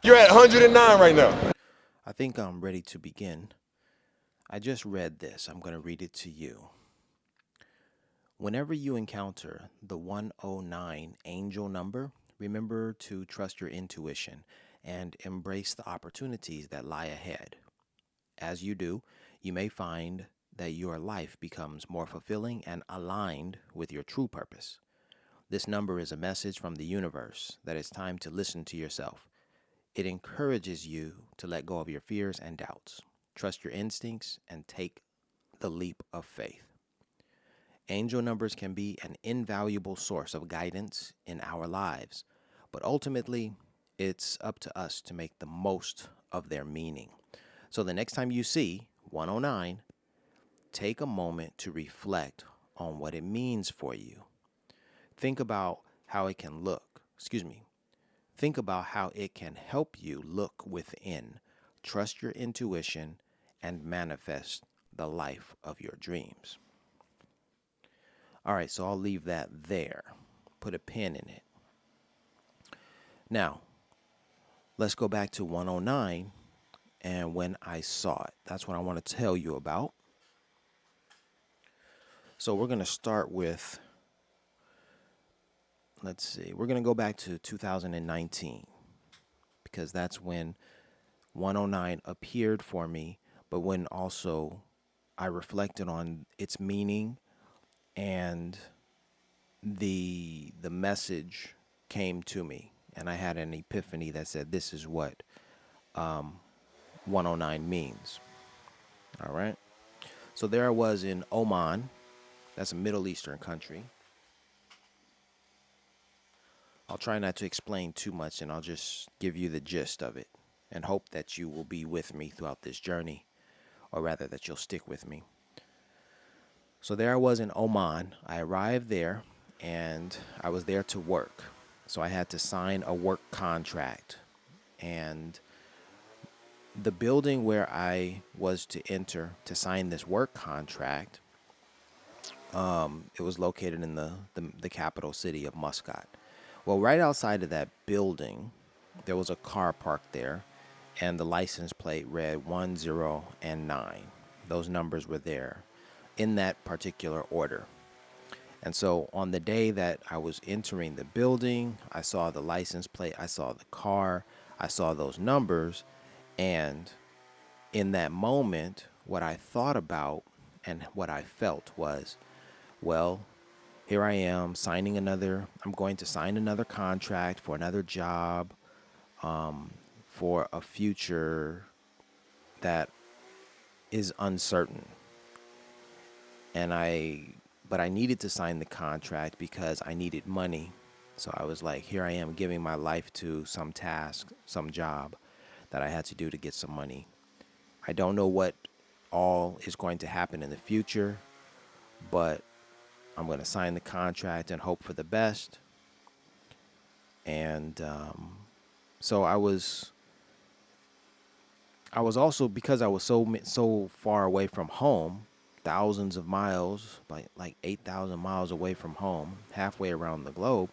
You're at 109 right now. I think I'm ready to begin. I just read this. I'm going to read it to you. Whenever you encounter the 109 angel number, remember to trust your intuition and embrace the opportunities that lie ahead. As you do, you may find that your life becomes more fulfilling and aligned with your true purpose. This number is a message from the universe that it's time to listen to yourself. It encourages you to let go of your fears and doubts, trust your instincts, and take the leap of faith. Angel numbers can be an invaluable source of guidance in our lives, but ultimately, it's up to us to make the most of their meaning. So the next time you see 109, take a moment to reflect on what it means for you. Think about how it can look, excuse me, Think about how it can help you look within, trust your intuition, and manifest the life of your dreams. All right, so I'll leave that there. Put a pin in it. Now, let's go back to 109 and when I saw it. That's what I want to tell you about. So we're going to start with, let's see, we're going to go back to 2019 because that's when 109 appeared for me, but when also I reflected on its meaning and the message came to me and I had an epiphany that said this is what 109 means. All right. So there I was in Oman. That's a Middle Eastern country. I'll try not to explain too much and I'll just give you the gist of it and hope that you will be with me throughout this journey, or rather that you'll stick with me. So there I was in Oman. I arrived there and I was there to work. So I had to sign a work contract. And the building where I was to enter to sign this work contract, it was located in the capital city of Muscat. Well, right outside of that building, there was a car parked there, and the license plate read 10 and 9. Those numbers were there in that particular order. And so on the day that I was entering the building, I saw the license plate, I saw the car, I saw those numbers. And in that moment, what I thought about and what I felt was, well, here I am I'm going to sign another contract for another job, for a future that is uncertain. And but I needed to sign the contract because I needed money. So I was like, here I am giving my life to some task, some job that I had to do to get some money. I don't know what all is going to happen in the future, but I'm going to sign the contract and hope for the best. And so I was also, because I was so far away from home, thousands of miles, like 8,000 miles away from home, halfway around the globe.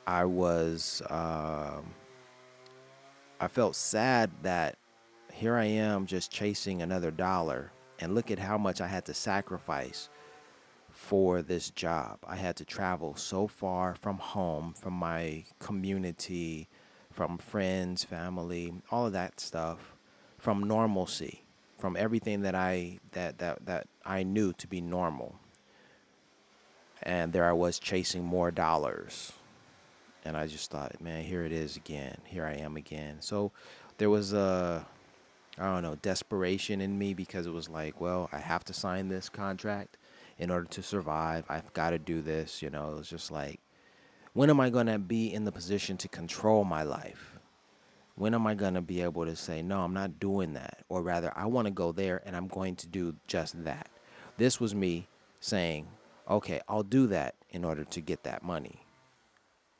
I was I felt sad that here I am just chasing another dollar, and look at how much I had to sacrifice for this job. I had to travel so far from home, from my community, from friends, family, all of that stuff, from normalcy, from everything that I knew to be normal. And there I was chasing more dollars. And I just thought, man, here it is again. Here I am again. So there was I don't know, desperation in me because it was like, well, I have to sign this contract in order to survive. I've got to do this. It was just like, when am I going to be in the position to control my life? When am I going to be able to say, no, I'm not doing that? Or rather, I want to go there and I'm going to do just that. This was me saying, okay, I'll do that in order to get that money.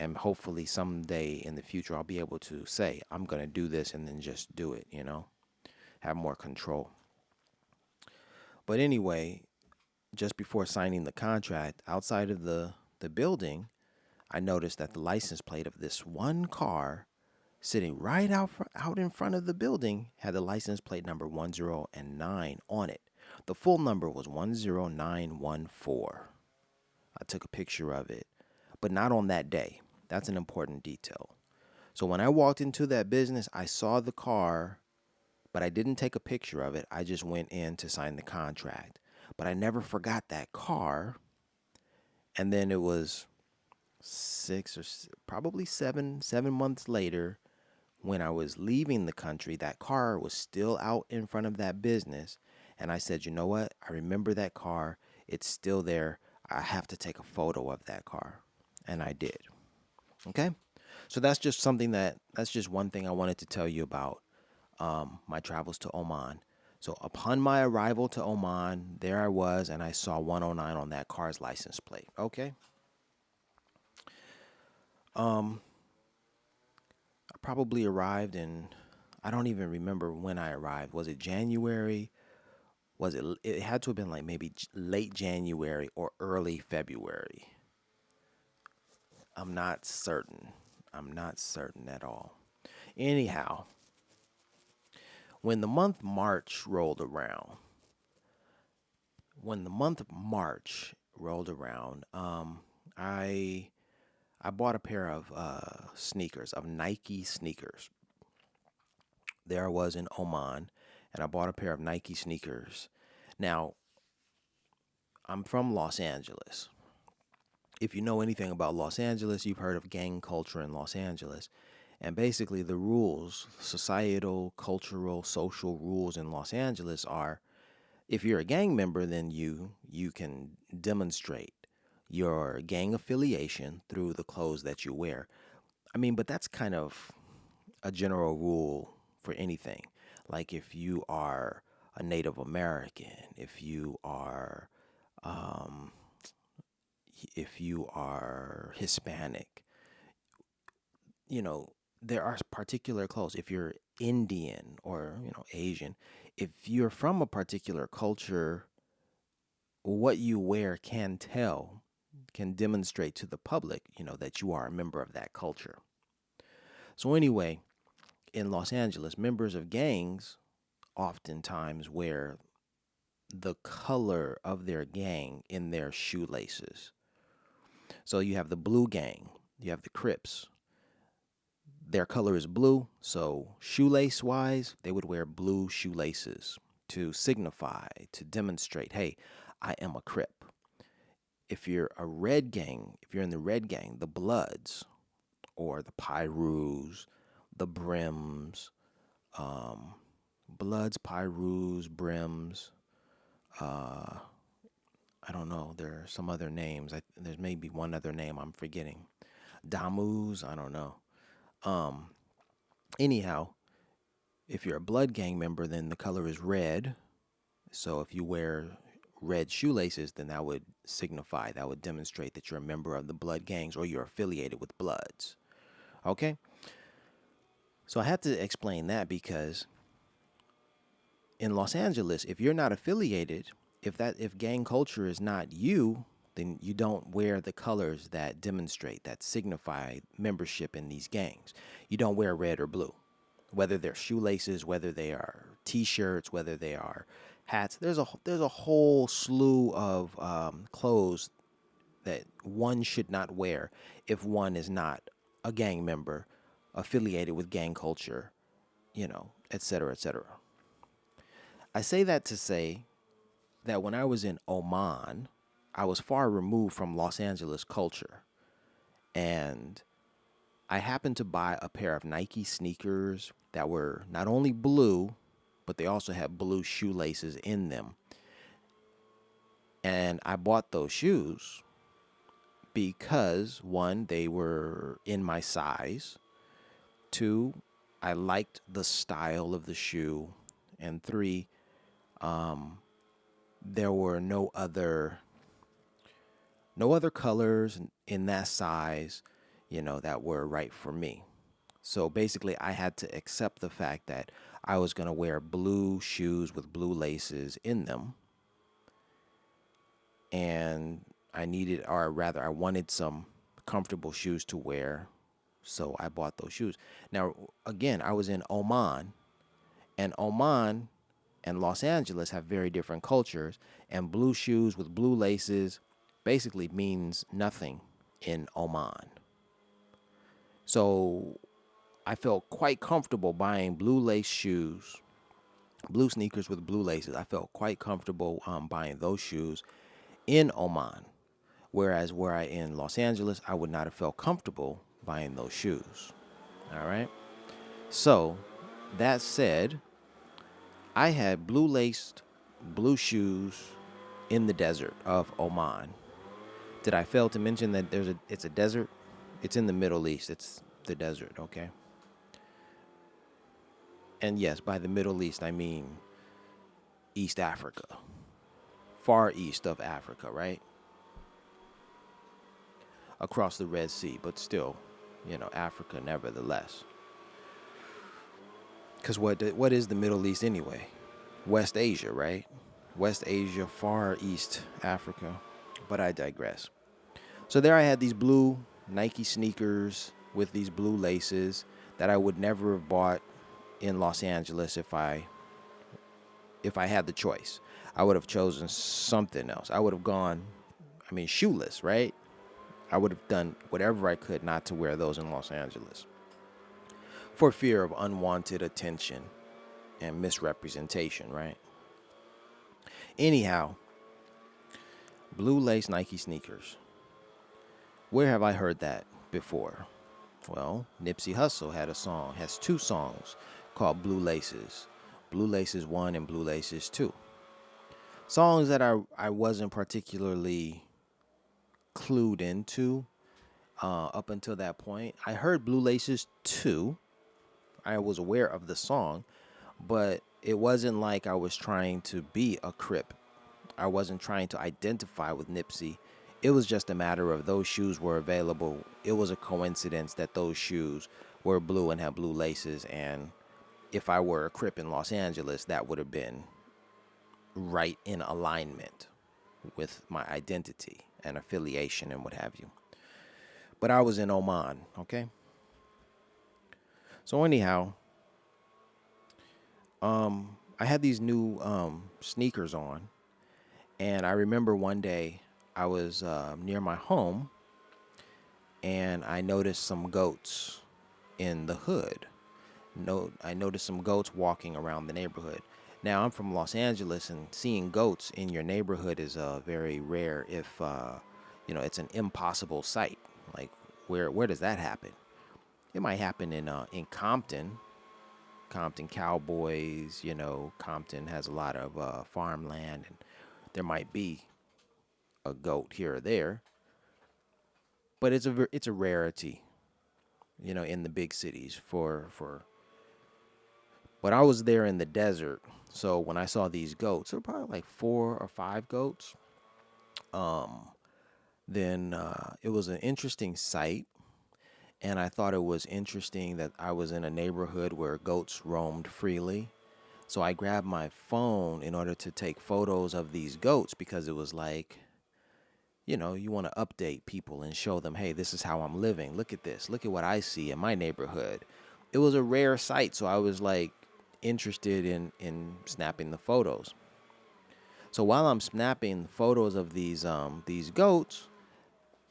And hopefully someday in the future, I'll be able to say, I'm going to do this and then just do it, have more control. But anyway, just before signing the contract, outside of the building, I noticed that the license plate of this one car sitting right out in front of the building had the license plate number 109 on it. The full number was 10914. I took a picture of it, but not on that day. That's an important detail. So when I walked into that business, I saw the car, but I didn't take a picture of it. I just went in to sign the contract. But I never forgot that car. And then it was probably 7 months later, when I was leaving the country, that car was still out in front of that business. And I said, you know what? I remember that car. It's still there. I have to take a photo of that car. And I did. Okay? So that's just one thing I wanted to tell you about my travels to Oman. So upon my arrival to Oman, there I was, and I saw 109 on that car's license plate. Okay? I probably arrived in, I don't even remember when I arrived. Was it January? It had to have been like maybe late January or early February. I'm not certain. I'm not certain at all. Anyhow, when the month March rolled around, when the month of March rolled around, I I bought a pair of sneakers, of Nike sneakers. There I was in Oman, and I bought a pair of Nike sneakers. Now, I'm from Los Angeles. If you know anything about Los Angeles, you've heard of gang culture in Los Angeles. And basically, the rules, societal, cultural, social rules in Los Angeles are, if you're a gang member, then you can demonstrate your gang affiliation through the clothes that you wear. I mean, but that's kind of a general rule for anything. Like if you are a Native American, um, if you are Hispanic, you know, there are particular clothes. If you're Indian or, Asian, if you're from a particular culture, what you wear can demonstrate to the public, that you are a member of that culture. So anyway, in Los Angeles, members of gangs oftentimes wear the color of their gang in their shoelaces. So you have the blue gang, you have the Crips. Their color is blue, so shoelace wise, they would wear blue shoelaces to signify, to demonstrate, hey, I am a Crip. If you're a red gang, if you're in the red gang, the Bloods or the Pyrus, the Brims, um, Bloods, Pyrus, Brims, uh, I don't know. There are some other names. There's maybe one other name I'm forgetting. Damus, I don't know. Um, anyhow, if you're a blood gang member, then the color is red. So if you wear red shoelaces, then that would signify, that would demonstrate that you're a member of the blood gangs or you're affiliated with Bloods. Okay? So I had to explain that because in Los Angeles, if you're not affiliated, if gang culture is not you, then you don't wear the colors that demonstrate, that signify membership in these gangs. You don't wear red or blue, whether they're shoelaces, whether they are T-shirts, whether they are hats. There's a whole slew of clothes that one should not wear if one is not a gang member, affiliated with gang culture, et cetera, et cetera. I say that to say that when I was in Oman, I was far removed from Los Angeles culture. And I happened to buy a pair of Nike sneakers that were not only blue, but they also had blue shoelaces in them. And I bought those shoes because, one, they were in my size. Two, I liked the style of the shoe. And three, there were no other colors in that size, that were right for me. So basically, I had to accept the fact that I was going to wear blue shoes with blue laces in them. And I wanted some comfortable shoes to wear. So I bought those shoes. Now, again, I was in Oman, and Oman and Los Angeles have very different cultures, and blue shoes with blue laces basically means nothing in Oman. So I felt quite comfortable buying blue lace shoes, blue sneakers with blue laces. I felt quite comfortable buying those shoes in Oman. Whereas were I in Los Angeles, I would not have felt comfortable buying those shoes. All right. So that said, I had blue laced blue shoes in the desert of Oman. Did I fail to mention that it's a desert? It's in the Middle East. It's the desert, okay? And yes, by the Middle East I mean East Africa. Far east of Africa, right? Across the Red Sea, but still, Africa nevertheless. Cuz what is the Middle East anyway? West Asia, right? West Asia, Far East Africa. But I digress. So there I had these blue Nike sneakers with these blue laces that I would never have bought in Los Angeles if I had the choice. I would have chosen something else. I would have gone, shoeless, right? I would have done whatever I could not to wear those in Los Angeles for fear of unwanted attention and misrepresentation, right? Anyhow, blue lace Nike sneakers. Where have I heard that before? Well, Nipsey Hussle has two songs called Blue Laces. Blue Laces 1 and Blue Laces 2. Songs that I wasn't particularly clued into up until that point. I heard Blue Laces 2. I was aware of the song, but it wasn't like I was trying to be a Crip. I wasn't trying to identify with Nipsey. It was just a matter of those shoes were available. It was a coincidence that those shoes were blue and had blue laces. And if I were a Crip in Los Angeles, that would have been right in alignment with my identity and affiliation and what have you. But I was in Oman, okay? So anyhow, I had these new sneakers on. And I remember one day I was near my home and I noticed some goats in the hood. No, I noticed some goats walking around the neighborhood. Now I'm from Los Angeles, and seeing goats in your neighborhood is very rare. If it's an impossible sight. Like where does that happen? It might happen in Compton. Compton Cowboys. Compton has a lot of farmland, and there might be a goat here or there. But it's a rarity, in the big cities for. But I was there in the desert, so when I saw these goats, there were probably like 4 or 5 goats. Um, then it was an interesting sight, and I thought it was interesting that I was in a neighborhood where goats roamed freely. So I grabbed my phone in order to take photos of these goats because it was like, you want to update people and show them, hey, this is how I'm living. Look at this. Look at what I see in my neighborhood. It was a rare sight, so I was like interested in snapping the photos. So while I'm snapping photos of these goats,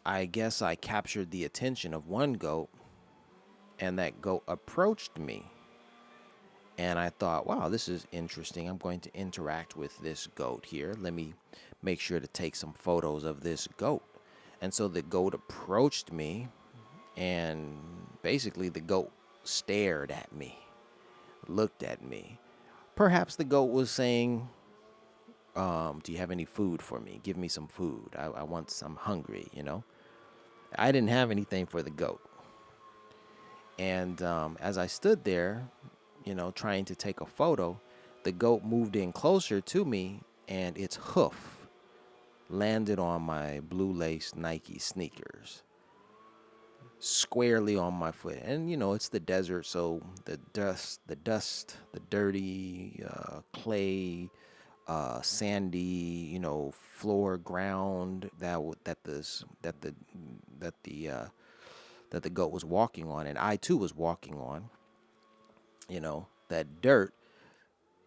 I guess I captured the attention of one goat, and that goat approached me. And I thought, wow, this is interesting. I'm going to interact with this goat here. Let me make sure to take some photos of this goat. And so the goat approached me, and basically the goat stared at me, looked at me. Perhaps the goat was saying, do you have any food for me? Give me some food. I want some hungry. I didn't have anything for the goat. And as I stood there, trying to take a photo, the goat moved in closer to me, and its hoof landed on my blue lace Nike sneakers, squarely on my foot. And it's the desert, so the dirty clay, sandy, floor ground that the that the goat was walking on, and I too was walking on. That dirt,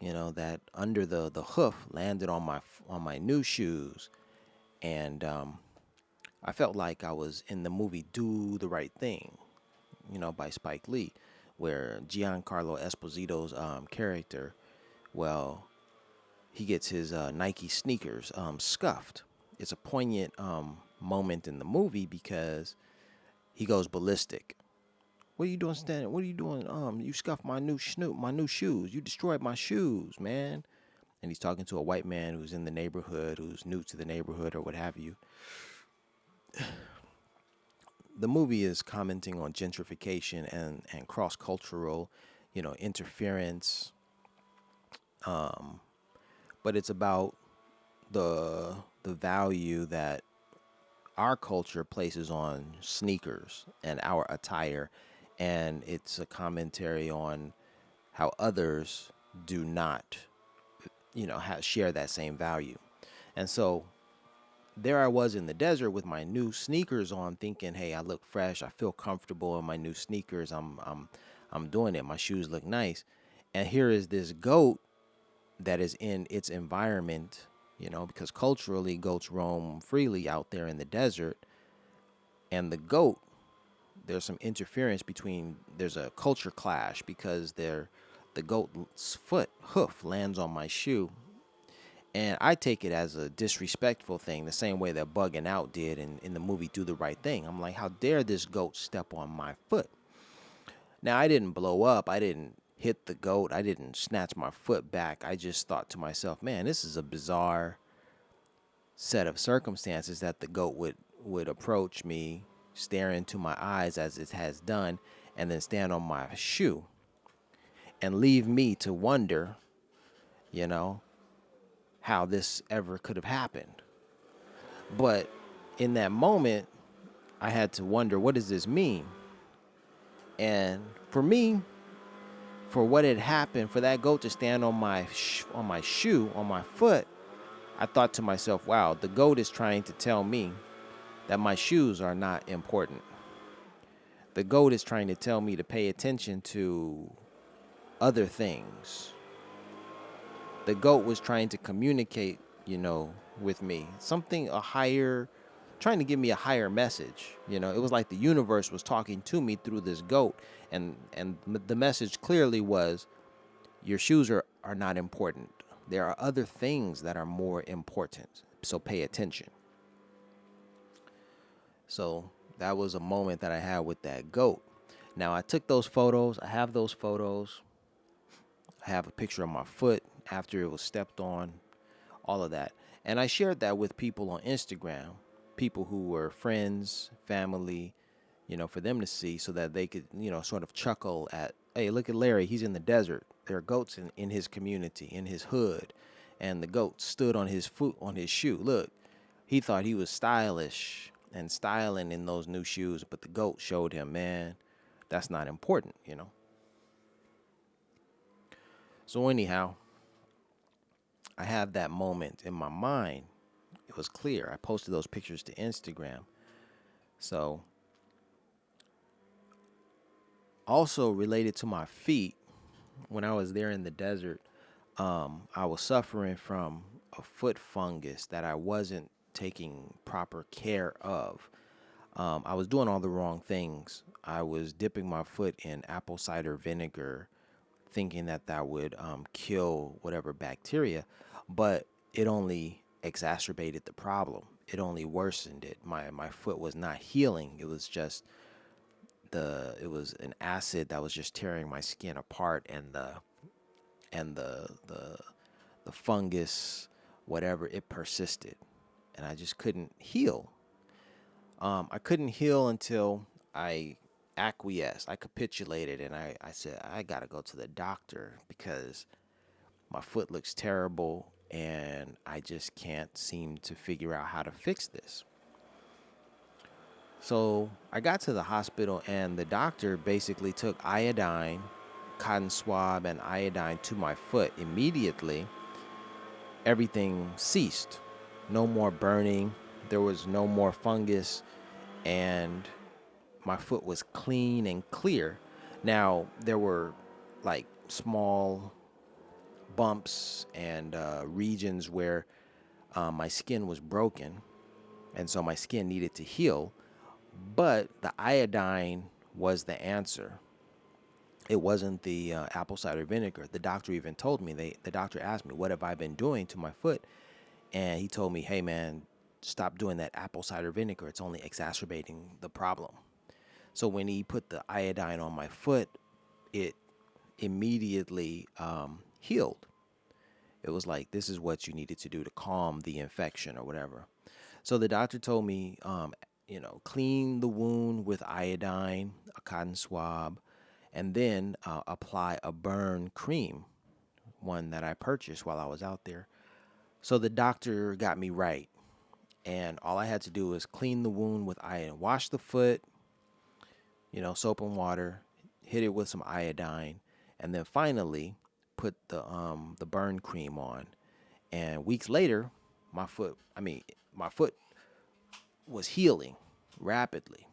that under the hoof landed on my new shoes, and I felt like I was in the movie Do the Right Thing, by Spike Lee, where Giancarlo Esposito's character, well, he gets his Nike sneakers scuffed. It's a poignant moment in the movie because he goes ballistic. What are you doing standing? What are you doing? You scuffed my new shoes. You destroyed my shoes, man. And he's talking to a white man who's in the neighborhood, who's new to the neighborhood or what have you. The movie is commenting on gentrification and cross-cultural, interference. But it's about the value that our culture places on sneakers and our attire, and it's a commentary on how others do not, share that same value. And so there I was in the desert with my new sneakers on, thinking, "Hey, I look fresh. I feel comfortable in my new sneakers. I'm doing it. My shoes look nice." And here is this goat that is in its environment, because culturally goats roam freely out there in the desert, and the goat, there's some interference there's a culture clash because the goat's hoof lands on my shoe. And I take it as a disrespectful thing, the same way that Bugging Out did in the movie Do the Right Thing. I'm like, how dare this goat step on my foot? Now, I didn't blow up. I didn't hit the goat. I didn't snatch my foot back. I just thought to myself, man, this is a bizarre set of circumstances that the goat would approach me, stare into my eyes as it has done, and then stand on my shoe and leave me to wonder, how this ever could have happened. But in that moment, I had to wonder, what does this mean? And for me, for what had happened, for that goat to stand on my shoe, on my foot, I thought to myself, wow, the goat is trying to tell me that my shoes are not important. The goat is trying to tell me to pay attention to other things. The goat was trying to communicate, with me, trying to give me a higher message. It was like the universe was talking to me through this goat, and the message clearly was, your shoes are not important. There are other things that are more important, so pay attention. So that was a moment that I had with that goat. Now, I took those photos. I have those photos. I have a picture of my foot after it was stepped on, all of that. And I shared that with people on Instagram, people who were friends, family, for them to see, so that they could, sort of chuckle at, hey, look at Larry. He's in the desert. There are goats in his community, in his hood. And the goat stood on his foot, on his shoe. Look, he thought he was stylish and styling in those new shoes, but the goat showed him, man, that's not important, So anyhow, I have that moment in my mind. It was clear. I posted those pictures to Instagram. So also related to my feet, when I was there in the desert, I was suffering from a foot fungus that I wasn't taking proper care of. I was doing all the wrong things. I was dipping my foot in apple cider vinegar, thinking that would kill whatever bacteria, but it only exacerbated the problem. It only worsened it. My foot was not healing. It was just it was an acid that was just tearing my skin apart, and the fungus, whatever, it persisted, and I just couldn't heal. I couldn't heal until I acquiesced. I capitulated, and I said, I gotta go to the doctor because my foot looks terrible, and I just can't seem to figure out how to fix this. So I got to the hospital, and the doctor basically took iodine, cotton swab, and iodine to my foot. Immediately, everything ceased. No more burning. There was no more fungus. And my foot was clean and clear. Now there were like small bumps and regions where my skin was broken, and so my skin needed to heal. But the iodine was the answer. It wasn't the apple cider vinegar. The doctor even told me. The doctor asked me, "What have I been doing to my foot?" And he told me, "Hey man, stop doing that apple cider vinegar. It's only exacerbating the problem." So when he put the iodine on my foot, it immediately healed. It was like, this is what you needed to do to calm the infection or whatever. So the doctor told me, clean the wound with iodine, a cotton swab, and then apply a burn cream, one that I purchased while I was out there. So the doctor got me right. And all I had to do was clean the wound with iodine, wash the foot, soap and water, hit it with some iodine, and then finally put the burn cream on. And weeks later, my foot was healing rapidly.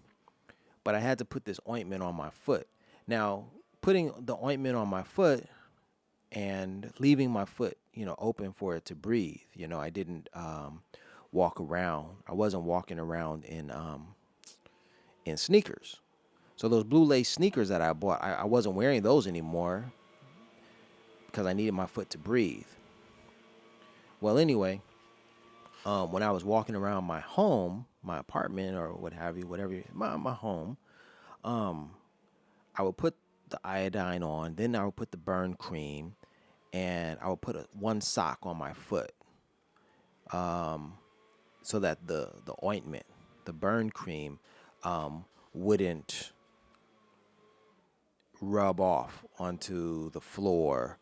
But I had to put this ointment on my foot. Now, putting the ointment on my foot and leaving my foot, open for it to breathe. I didn't walk around. I wasn't walking around in sneakers. So those blue lace sneakers that I bought, I wasn't wearing those anymore because I needed my foot to breathe. Well, anyway, when I was walking around my home, my apartment or what have you, whatever, my home, I would put the iodine on, then I would put the burn cream, and I would put one sock on my foot, so that the ointment, the burn cream, wouldn't rub off onto the floor.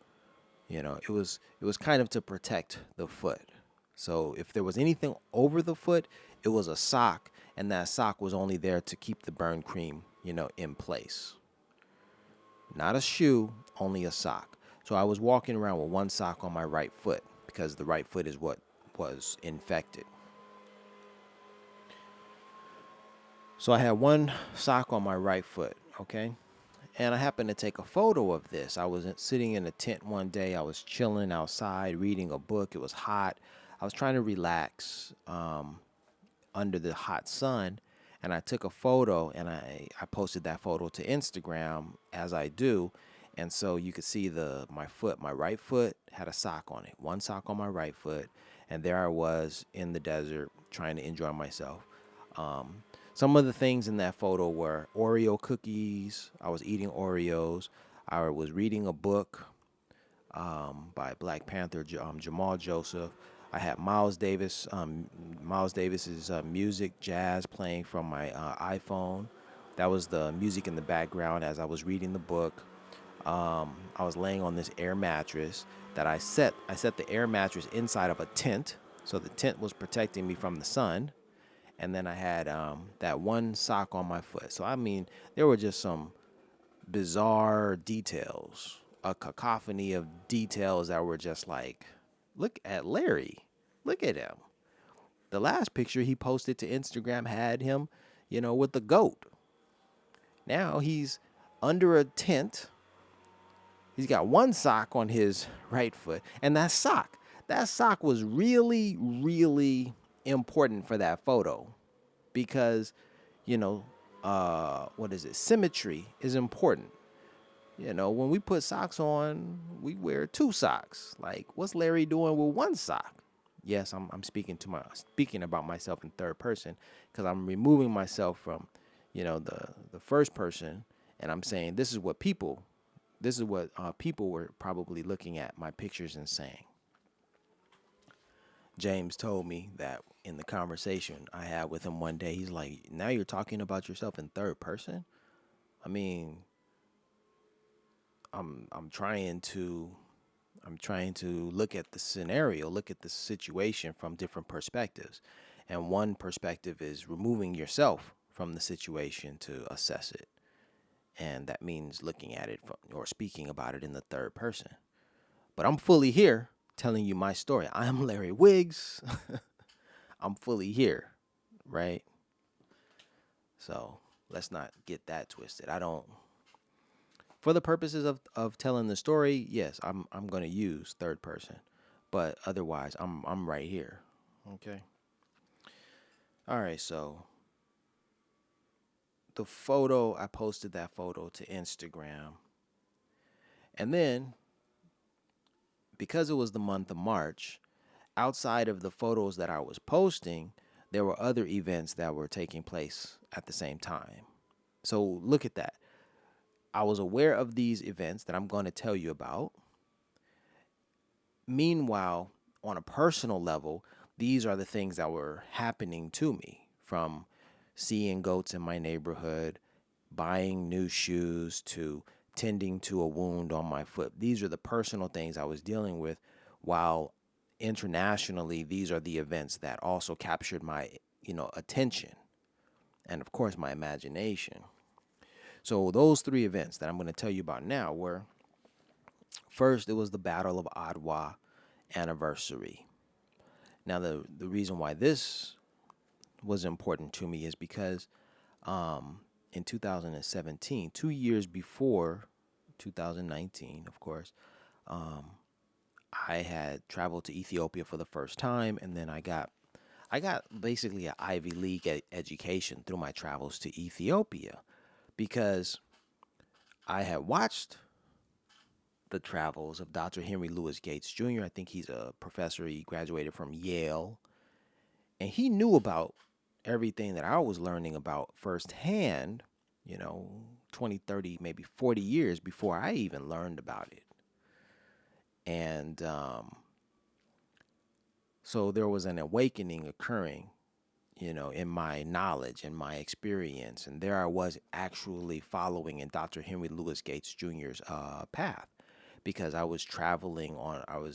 It was kind of to protect the foot. So if there was anything over the foot, it was a sock, and that sock was only there to keep the burn cream, in place. Not a shoe, only a sock. So I was walking around with one sock on my right foot because the right foot is what was infected. So I had one sock on my right foot, okay? And I happened to take a photo of this. I was sitting in a tent one day. I was chilling outside, reading a book. It was hot. I was trying to relax under the hot sun. And I took a photo, and I posted that photo to Instagram, as I do. And so you could see my foot. My right foot had a sock on it. One sock on my right foot. And there I was in the desert trying to enjoy myself. Some of the things in that photo were Oreo cookies. I was eating Oreos. I was reading a book by Black Panther Jamal Joseph. I had Miles Davis's music, jazz playing from my iPhone. That was the music in the background as I was reading the book. I was laying on this air mattress that I set. I set the air mattress inside of a tent, so the tent was protecting me from the sun. And then I had that one sock on my foot. So, there were just some bizarre details, a cacophony of details that were just like, look at Larry. Look at him. The last picture he posted to Instagram had him, with the goat. Now he's under a tent. He's got one sock on his right foot. And that sock was really, really important for that photo. Because, what is it? Symmetry is important. When we put socks on, we wear two socks. Like, what's Larry doing with one sock? Yes, I'm speaking about myself in third person because I'm removing myself from, the first person, and I'm saying this is what people were probably looking at my pictures and saying. James told me that in the conversation I had with him one day, he's like, now you're talking about yourself in third person? I mean, I'm trying to look at the scenario, look at the situation from different perspectives. And one perspective is removing yourself from the situation to assess it. And that means looking at it or speaking about it in the third person. But I'm fully here telling you my story. I am Larry Wiggs. I'm fully here, right? So Let's not get that twisted. I don't, for the purposes of telling the story, yes, I'm going to use third person, but otherwise, I'm right here. Okay. All right. So the photo, I posted that photo to Instagram, and then because it was the month of March, outside of the photos that I was posting, there were other events that were taking place at the same time. So look at that. I was aware of these events that I'm going to tell you about. Meanwhile, on a personal level, these are the things that were happening to me, from seeing goats in my neighborhood, buying new shoes, to tending to a wound on my foot. These are the personal things I was dealing with, while internationally, these are the events that also captured my, attention and of course my imagination. So those three events that I'm going to tell you about now were, first, it was the Battle of Adwa anniversary. Now, the reason why this was important to me is because in 2017, 2 years before 2019, of course, um, I had traveled to Ethiopia for the first time, and then I got basically an Ivy League education through my travels to Ethiopia, because I had watched the travels of Dr. Henry Louis Gates Jr. I think he's a professor. He graduated from Yale, and he knew about everything that I was learning about firsthand, you know, 20, 30, maybe 40 years before I even learned about it. And so there was an awakening occurring, in my knowledge and my experience. And there I was, actually following in Dr. Henry Louis Gates Jr.'s path, because I was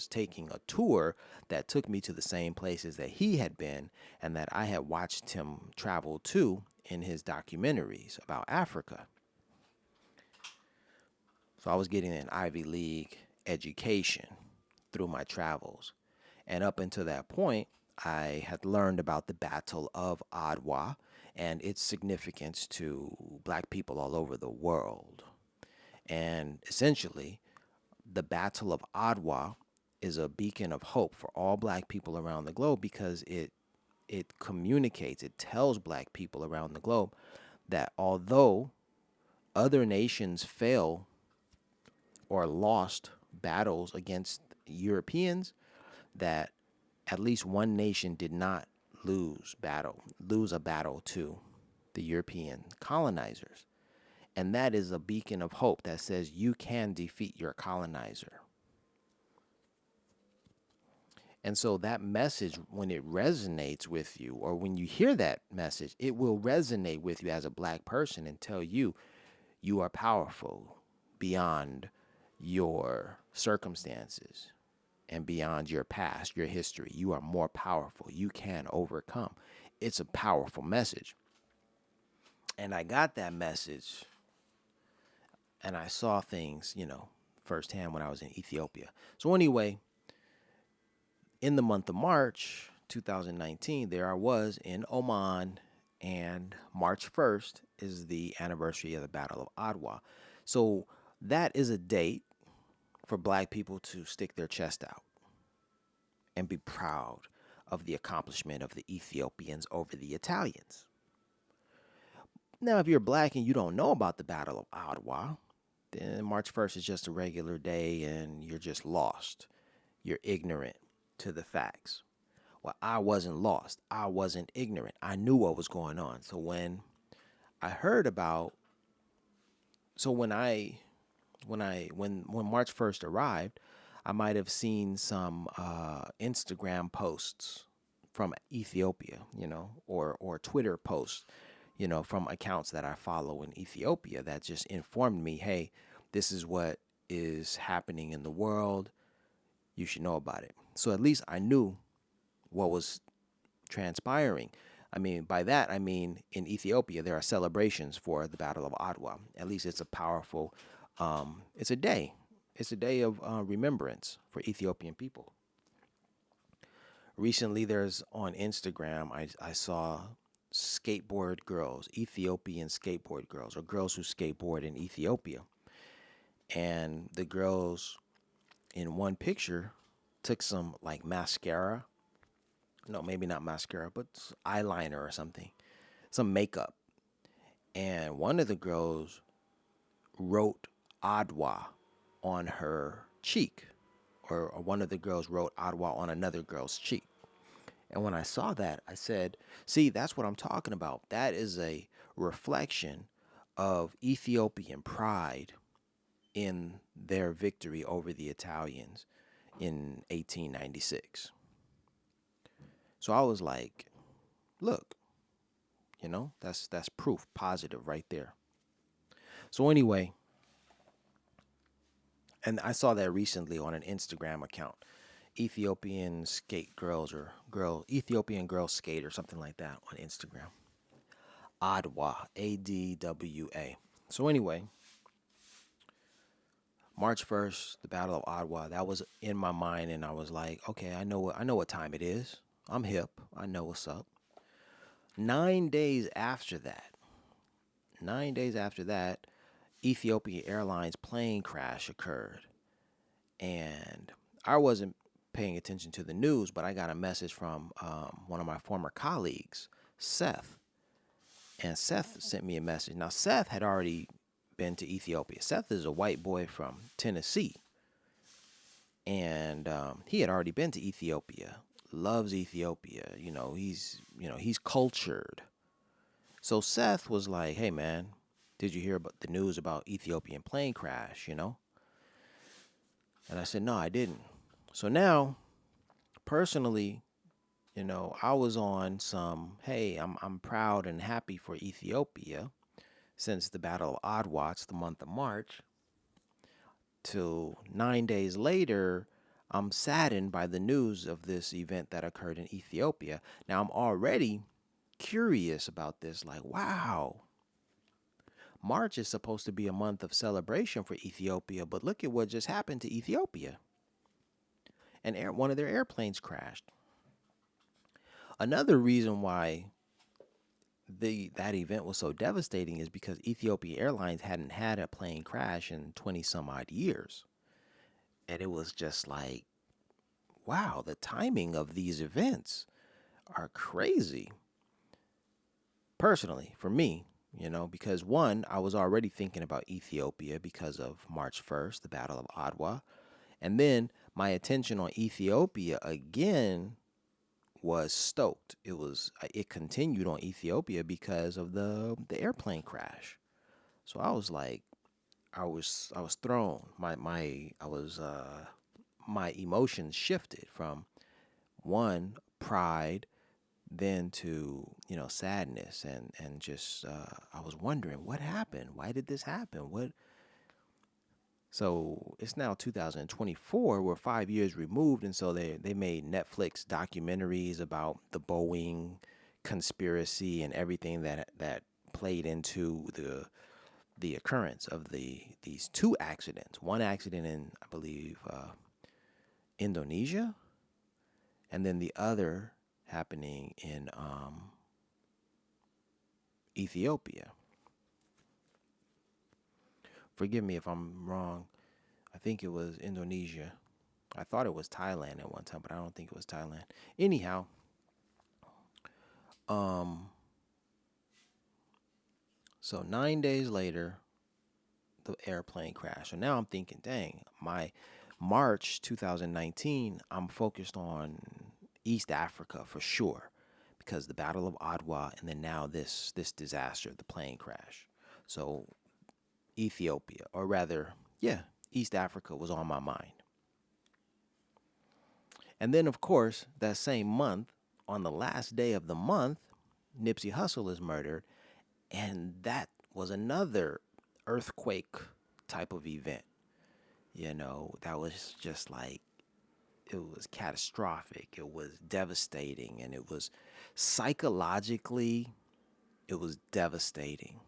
taking a tour that took me to the same places that he had been and that I had watched him travel to in his documentaries about Africa. So I was getting an Ivy League education through my travels. And up until that point, I had learned about the Battle of Adwa and its significance to black people all over the world. And essentially, the Battle of Adwa is a beacon of hope for all black people around the globe, because it communicates, it tells black people around the globe that although other nations fail or lost battles against Europeans, that at least one nation did not lose a battle to the European colonizers. And that is a beacon of hope that says you can defeat your colonizer. And so that message, when it resonates with you, or when you hear that message, it will resonate with you as a black person and tell you you are powerful beyond your circumstances and beyond your past, your history. You are more powerful. You can overcome. It's a powerful message. And I got that message, and I saw things, firsthand when I was in Ethiopia. So anyway, in the month of March 2019, there I was in Oman, and March 1st is the anniversary of the Battle of Adwa. So that is a date for black people to stick their chest out and be proud of the accomplishment of the Ethiopians over the Italians. Now, if you're black and you don't know about the Battle of Adwa, then March 1st is just a regular day and you're just lost. You're ignorant to the facts. Well, I wasn't lost. I wasn't ignorant. I knew what was going on. So when I heard about, so when March 1st arrived, I might have seen some Instagram posts from Ethiopia, or Twitter posts, from accounts that I follow in Ethiopia that just informed me, hey, this is what is happening in the world. You should know about it. So at least I knew what was transpiring. I mean, by that, I mean in Ethiopia, there are celebrations for the Battle of Adwa. At least it's a powerful, it's a day. It's a day of remembrance for Ethiopian people. Recently, there's on Instagram, I saw skateboard girls, Ethiopian skateboard girls, or girls who skateboard in Ethiopia. And the girls in one picture took some like mascara. No, maybe not mascara, but eyeliner or something, some makeup. And one of the girls wrote Adwa on her cheek, or one of the girls wrote Adwa on another girl's cheek. And when I saw that, I said, see, that's what I'm talking about. That is a reflection of Ethiopian pride in their victory over the Italians in 1896. So I was like, look, that's proof positive right there. So anyway, and I saw that recently on an Instagram account. Ethiopian skate girls or Ethiopian girl skate or something like that on Instagram. Adwa, Adwa. So anyway, March 1st, the Battle of Adwa, that was in my mind, and I was like, okay, I know what time it is. I'm hip. I know what's up. 9 days after that, 9 days after that, Ethiopian Airlines plane crash occurred. And I wasn't paying attention to the news, but I got a message from one of my former colleagues, Seth. And Seth sent me a message. Now, Seth had already been to Ethiopia. Seth is a white boy from Tennessee. And he had already been to Ethiopia, loves Ethiopia. He's cultured. So Seth was like, hey, man, did you hear about the news about Ethiopian plane crash, And I said, no, I didn't. So now, personally, I was on some, hey, I'm proud and happy for Ethiopia since the Battle of Adwa, the month of March, till 9 days later, I'm saddened by the news of this event that occurred in Ethiopia. Now, I'm already curious about this, like, wow, March is supposed to be a month of celebration for Ethiopia, but look at what just happened to Ethiopia. And one of their airplanes crashed. Another reason why that event was so devastating is because Ethiopian Airlines hadn't had a plane crash in 20 some odd years. And it was just like, wow, the timing of these events are crazy. Personally, for me, because one, I was already thinking about Ethiopia because of March 1st, the Battle of Adwa. And then my attention on Ethiopia again was stoked. It continued on Ethiopia because of the airplane crash. So I was like, I was thrown. My emotions shifted from one pride, then to sadness, and just I was wondering what happened. Why did this happen? What? So it's now 2024. We're 5 years removed, and so they made Netflix documentaries about the Boeing conspiracy and everything that played into the occurrence of these two accidents. One accident in, I believe, Indonesia, and then the other happening in Ethiopia. Forgive me if I'm wrong. I think it was Indonesia. I thought it was Thailand at one time, but I don't think it was Thailand. Anyhow, um, so 9 days later, the airplane crashed. So now I'm thinking, dang, my March 2019, I'm focused on East Africa for sure, because the Battle of Adwa, and then now this disaster, the plane crash. So Ethiopia, or rather, yeah, East Africa was on my mind. And then, of course, that same month, on the last day of the month, Nipsey Hussle is murdered, and that was another earthquake type of event. That was just like, it was catastrophic. It was devastating, and it was psychologically, it was devastating.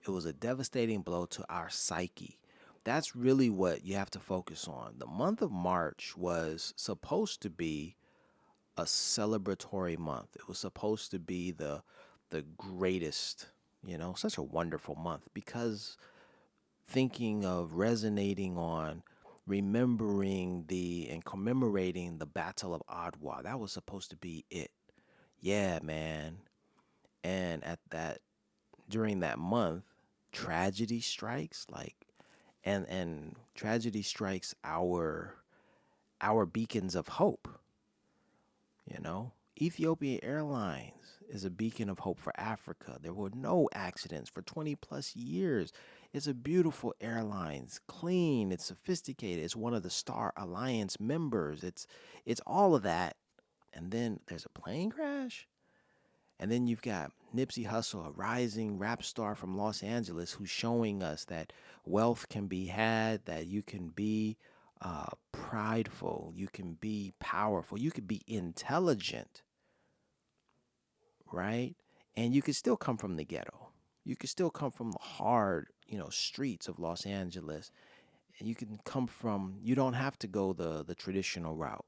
It was a devastating blow to our psyche. That's really what you have to focus on. The month of March was supposed to be a celebratory month. It was supposed to be the greatest, such a wonderful month because thinking of resonating on remembering the and commemorating the Battle of Adwa. That was supposed to be it. Yeah, man. And at that during that month, tragedy strikes and tragedy strikes our beacons of hope, you know. Ethiopian Airlines is a beacon of hope for Africa. There were no accidents for 20 plus years. It's a beautiful airline. It's clean, it's sophisticated. It's one of the Star Alliance members. It's all of that. And then there's a plane crash. And then you've got Nipsey Hussle, a rising rap star from Los Angeles, who's showing us that wealth can be had, that you can be prideful, you can be powerful, you can be intelligent, right? And you could still come from the ghetto. You could still come from the hard, streets of Los Angeles. And you can come from, you don't have to go the traditional route.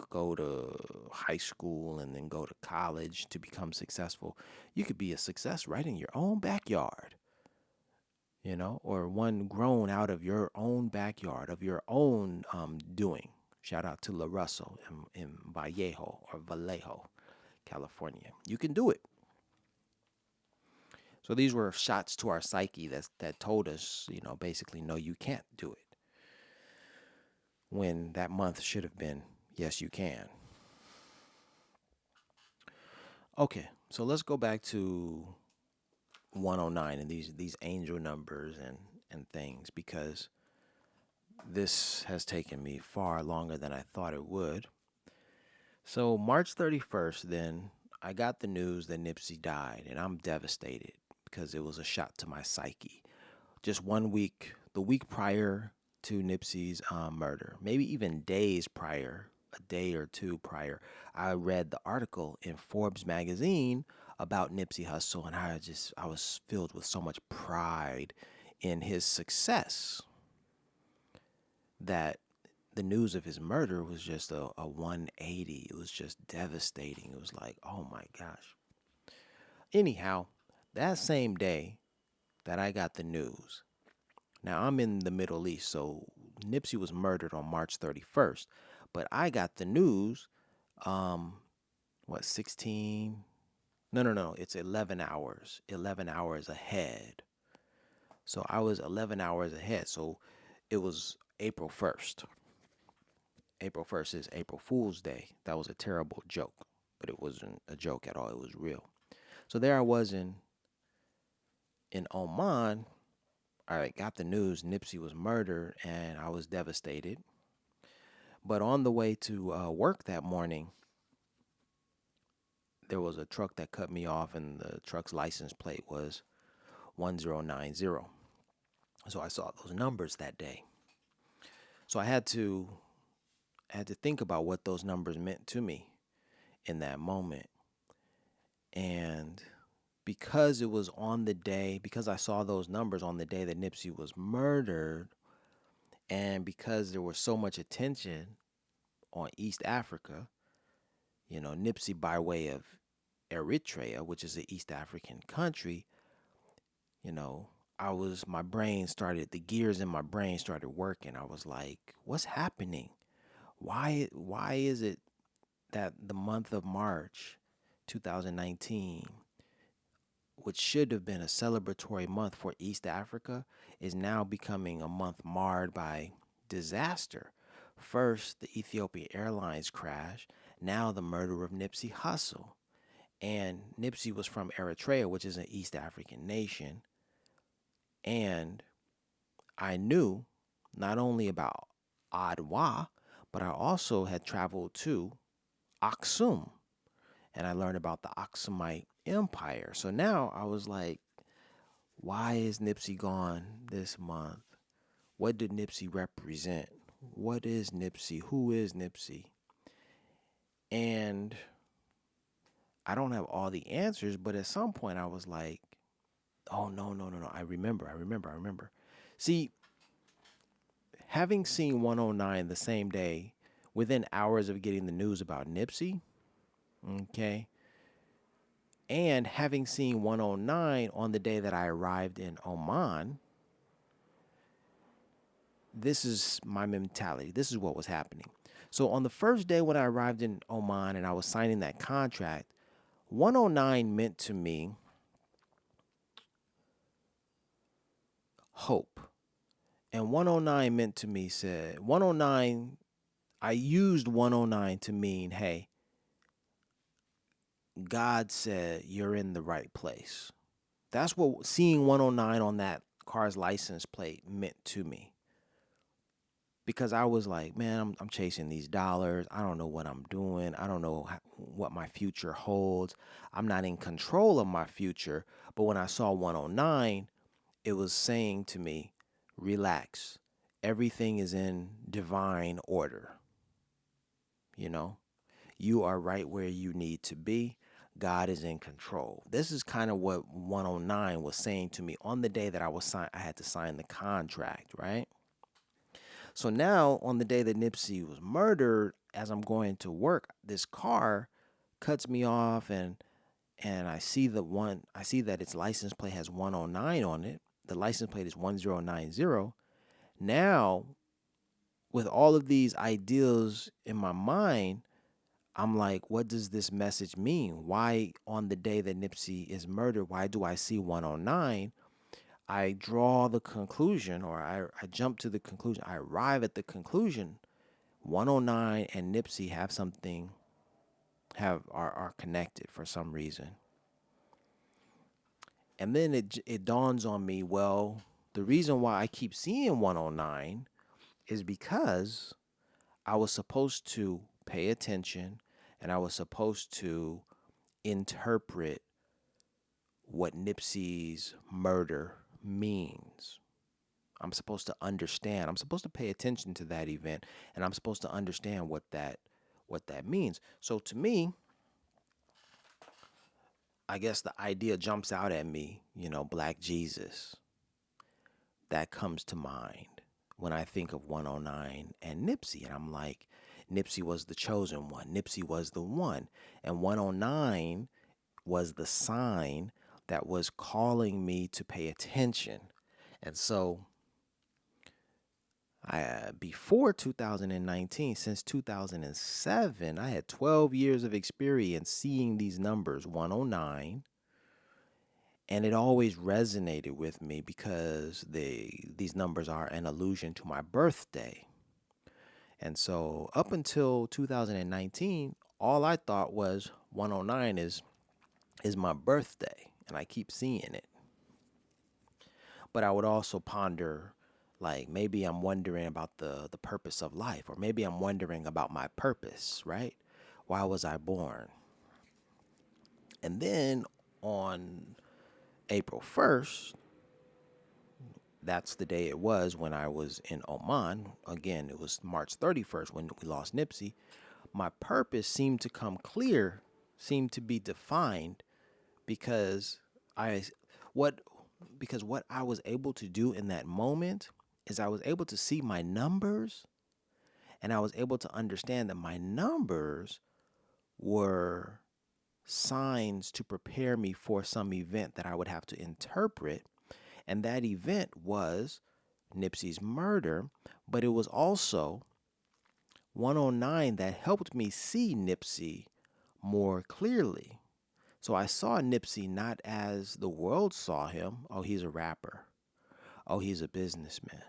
Go to high school and then go to college to become successful. You could be a success right in your own backyard, or one grown out of your own backyard, of your own doing. Shout out to La Russell in Vallejo or Vallejo, California. You can do it. So these were shots to our psyche that told us, basically, no, you can't do it. When that month should have been, yes, you can. Okay, so let's go back to 109 and these angel numbers and things, because this has taken me far longer than I thought it would. So March 31st, then I got the news that Nipsey died, and I'm devastated because it was a shot to my psyche. Just 1 week, the week prior to Nipsey's murder, maybe even days prior, a day or two prior, I read the article in Forbes magazine about Nipsey Hussle, and I was filled with so much pride in his success that the news of his murder was just a 180. It was just devastating. It was like, oh my gosh. Anyhow, that same day that I got the news, now I'm in the Middle East, so Nipsey was murdered on March 31st, but I got the news, 16? No, it's 11 hours ahead. So I was 11 hours ahead. So it was April 1st. April 1st is April Fool's Day. That was a terrible joke, but it wasn't a joke at all. It was real. So there I was in Oman. I got the news Nipsey was murdered, and I was devastated. But on the way to work that morning, there was a truck that cut me off, and the truck's license plate was 1090. So I saw those numbers that day. So I had to think about what those numbers meant to me in that moment. And because it was on the day, because I saw those numbers on the day that Nipsey was murdered, and because there was so much attention on East Africa, Nipsey by way of Eritrea, which is an East African country, you know, the gears in my brain started working. I was like, what's happening? Why is it that the month of March 2019, which should have been a celebratory month for East Africa, is now becoming a month marred by disaster? First, the Ethiopian Airlines crash, now the murder of Nipsey Hussle. And Nipsey was from Eritrea, which is an East African nation. And I knew not only about Adwa, but I also had traveled to Aksum, and I learned about the Aksumite Empire. So now I was like, why is Nipsey gone this month? What did Nipsey represent? What is Nipsey? Who is Nipsey? And I don't have all the answers, but at some point I was like, oh, no. I remember. See, having seen 109 the same day, within hours of getting the news about Nipsey, okay, And having seen 109 on the day that I arrived in Oman, this is my mentality. This is what was happening. So on the first day when I arrived in Oman and I was signing that contract, 109 meant to me hope. And 109 meant to me said, 109, I used 109 to mean, hey, God said you're in the right place. That's what seeing 109 on that car's license plate meant to me. Because I was like, man, I'm chasing these dollars. I don't know what I'm doing. I don't know what my future holds. I'm not in control of my future. But when I saw 109, it was saying to me, relax. Everything is in divine order. You know, you are right where you need to be. God is in control. This is kind of what 109 was saying to me on the day that I had to sign the contract, right? So now, on the day that Nipsey was murdered, as I'm going to work, this car cuts me off, and I see that its license plate has 109 on it. The license plate is 1090. Now, with all of these ideals in my mind, I'm like, what does this message mean? Why on the day that Nipsey is murdered, why do I see 109? I draw the conclusion, or I jump to the conclusion. I arrive at the conclusion 109 and Nipsey are connected for some reason. And then it dawns on me, well, the reason why I keep seeing 109 is because I was supposed to pay attention and I was supposed to interpret what Nipsey's murder means. I'm supposed to understand. I'm supposed to pay attention to that event, and I'm supposed to understand what that means. So to me, I guess the idea jumps out at me, Black Jesus. That comes to mind when I think of 109 and Nipsey. And I'm like, Nipsey was the chosen one. Nipsey was the one. And 109 was the sign that was calling me to pay attention. And so before 2019, since 2007, I had 12 years of experience seeing these numbers, 109, and it always resonated with me because these numbers are an allusion to my birthday. And so up until 2019, all I thought was 109 is my birthday, and I keep seeing it. But I would also ponder, like, maybe I'm wondering about the purpose of life, or maybe I'm wondering about my purpose, right? Why was I born? And then on April 1st, that's the day it was when I was in Oman. Again, it was March 31st when we lost Nipsey. My purpose seemed to come clear, seemed to be defined because I what what I was able to do in that moment is I was able to see my numbers, and I was able to understand that my numbers were signs to prepare me for some event that I would have to interpret. And that event was Nipsey's murder, but it was also 109 that helped me see Nipsey more clearly. So I saw Nipsey not as the world saw him. Oh, he's a rapper. Oh, he's a businessman.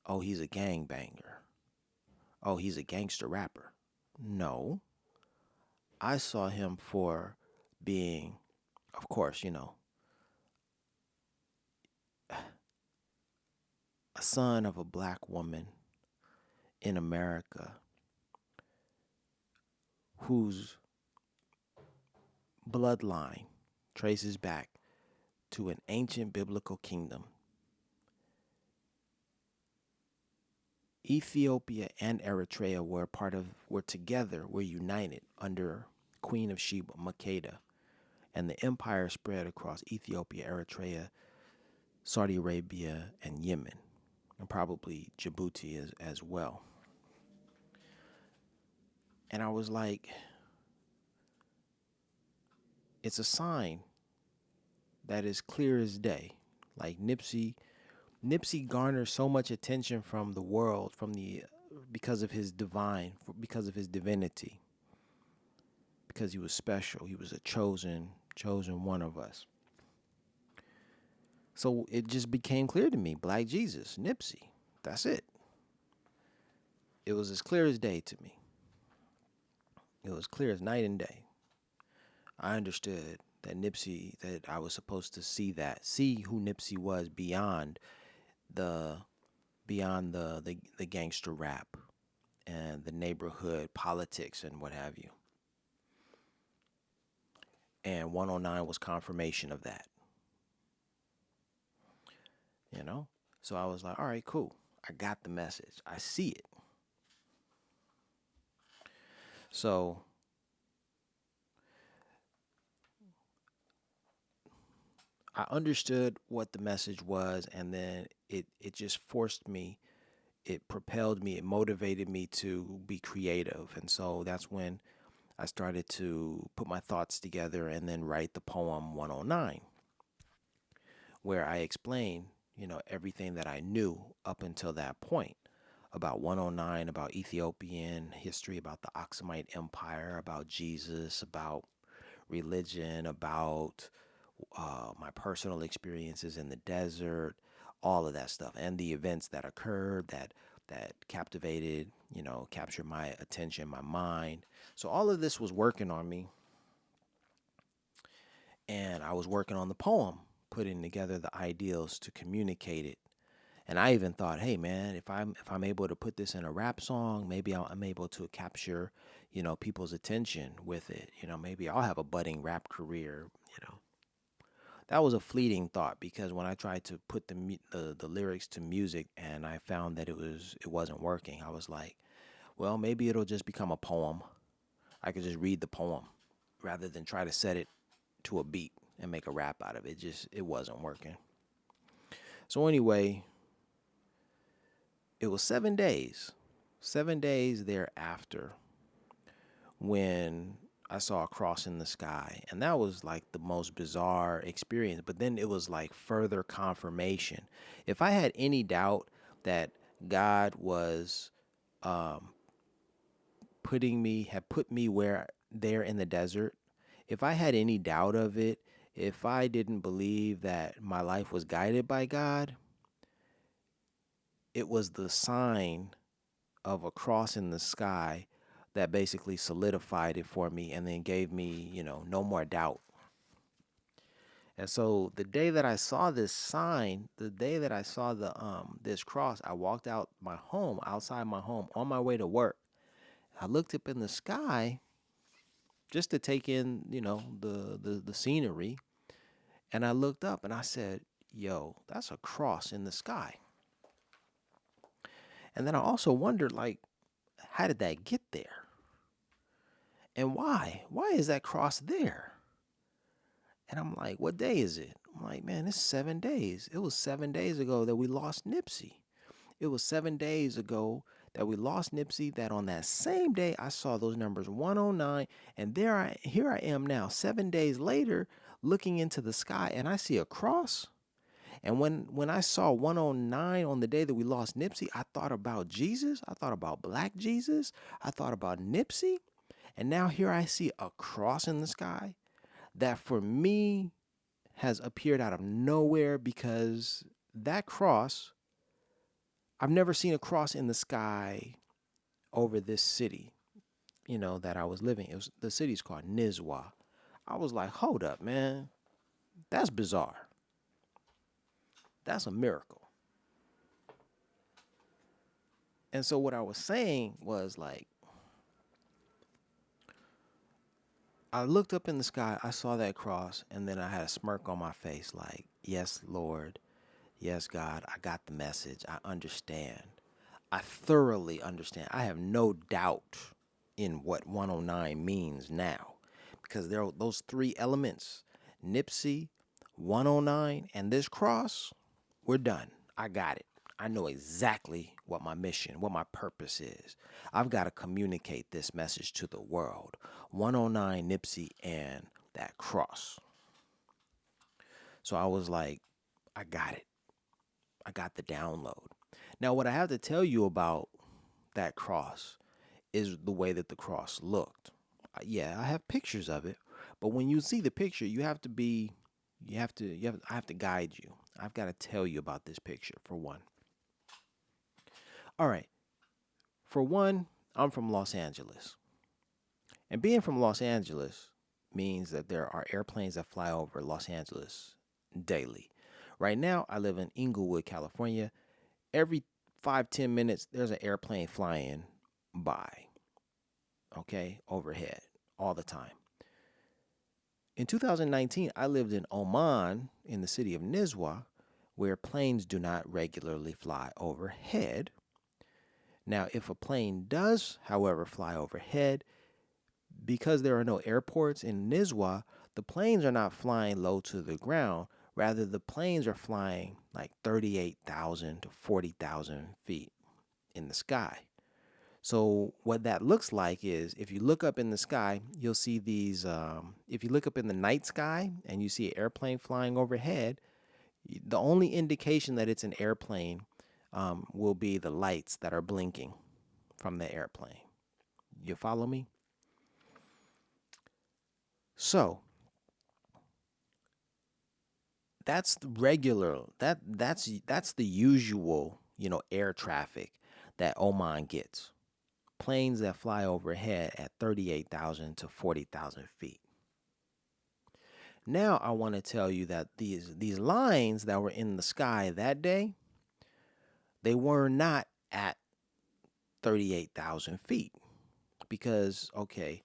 Oh, he's a gangbanger. Oh, he's a gangster rapper. No, I saw him for being, of course, a son of a black woman in America whose bloodline traces back to an ancient biblical kingdom. Ethiopia and Eritrea were united under Queen of Sheba, Makeda, and the empire spread across Ethiopia, Eritrea, Saudi Arabia, and Yemen, and probably Djibouti as well. And I was like, It's a sign that is clear as day. Like Nipsey garnered so much attention from the world, because of his because of his divinity, because he was special. He was a chosen one of us. So it just became clear to me, Black Jesus, Nipsey. That's it. It was as clear as day to me. It was clear as night and day. I understood that I was supposed to see who Nipsey was the beyond the gangster rap and the neighborhood politics and what have you. And 109 was confirmation of that, you know? So I was like, all right, cool. I got the message. I see it. So I understood what the message was, and then it just forced me, it propelled me, it motivated me to be creative. And so that's when I started to put my thoughts together and then write the poem 109, where I explain, everything that I knew up until that point about 109, about Ethiopian history, about the Aksumite Empire, about Jesus, about religion, about my personal experiences in the desert, all of that stuff, and the events that occurred that captivated, captured my attention, my mind. So all of this was working on me, and I was working on the poem, putting together the ideals to communicate it. And I even thought, hey man, if I'm able to put this in a rap song, maybe I'm able to capture, people's attention with it. Maybe I'll have a budding rap career. That was a fleeting thought, because when I tried to put the lyrics to music and I found that it wasn't working, I was like, well, maybe it'll just become a poem. I could just read the poem rather than try to set it to a beat and make a rap out of it. It wasn't working. So anyway, it was 7 days. 7 days thereafter when I saw a cross in the sky. And that was like the most bizarre experience. But then it was like further confirmation. If I had any doubt that God was um, had put me there in the desert, if I had any doubt of it, if I didn't believe that my life was guided by God, it was the sign of a cross in the sky that basically solidified it for me and then gave me, no more doubt. And so the day that I saw this sign, the day that I saw this cross, I walked outside my home on my way to work. I looked up in the sky just to take in, the scenery, and I looked up and I said, "Yo, that's a cross in the sky." And then I also wondered, like, how did that get there? And why? Why is that cross there? And I'm like, what day is it? I'm like, man, it's 7 days. It was 7 days ago that we lost Nipsey. It was 7 days ago that we lost Nipsey, that on that same day I saw those numbers 109. And here I am now, 7 days later, looking into the sky, and I see a cross. And when I saw 109 on the day that we lost Nipsey, I thought about Jesus. I thought about Black Jesus. I thought about Nipsey. And now here I see a cross in the sky that for me has appeared out of nowhere, because that cross, I've never seen a cross in the sky over this city, that I was living. The city's called Nizwa. I was like, hold up, man. That's bizarre. That's a miracle. And so what I was saying was, like, I looked up in the sky, I saw that cross, and then I had a smirk on my face, like, yes, Lord, yes, God, I got the message. I understand. I thoroughly understand. I have no doubt in what 109 means now, because there are those three elements: Nipsey, 109, and this cross. We're done. I got it. I know exactly what my mission, what my purpose is. I've got to communicate this message to the world. 109, Nipsey, and that cross. So I was like, I got it. I got the download. Now, what I have to tell you about that cross is the way that the cross looked. Yeah, I have pictures of it, but when you see the picture, I have to guide you. I've got to tell you about this picture for one. All right. For one, I'm from Los Angeles. And being from Los Angeles means that there are airplanes that fly over Los Angeles daily. Right now, I live in Inglewood, California. Every 5-10 minutes, there's an airplane flying by, okay, overhead all the time. In 2019, I lived in Oman in the city of Nizwa, where planes do not regularly fly overhead. Now, if a plane does, however, fly overhead, because there are no airports in Nizwa, the planes are not flying low to the ground. Rather, the planes are flying like 38,000 to 40,000 feet in the sky. So what that looks like is if you look up in the sky, you'll see these. If you look up in the night sky and you see an airplane flying overhead, the only indication that it's an airplane will be the lights that are blinking from the airplane. You follow me? So that's the regular. That's the usual, air traffic that Oman gets. Planes that fly overhead at 38,000 to 40,000 feet. Now I want to tell you that these lines that were in the sky that day, they were not at 38,000 feet because okay,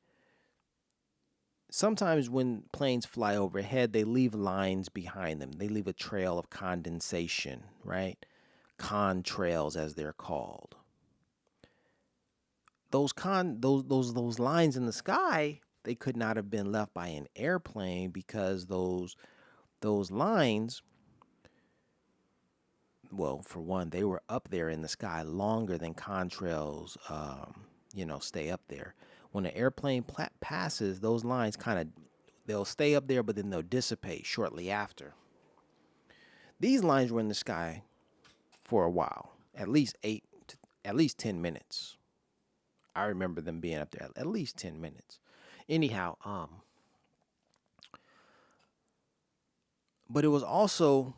sometimes when planes fly overhead, they leave lines behind them. They leave a trail of condensation, right? Contrails as they're called. Those lines in the sky, they could not have been left by an airplane because those lines, well, for one, they were up there in the sky longer than contrails, stay up there. When an airplane passes, those lines they'll stay up there, but then they'll dissipate shortly after. These lines were in the sky for a while, at least 10 minutes. I remember them being up there at least 10 minutes. Anyhow, but it was also,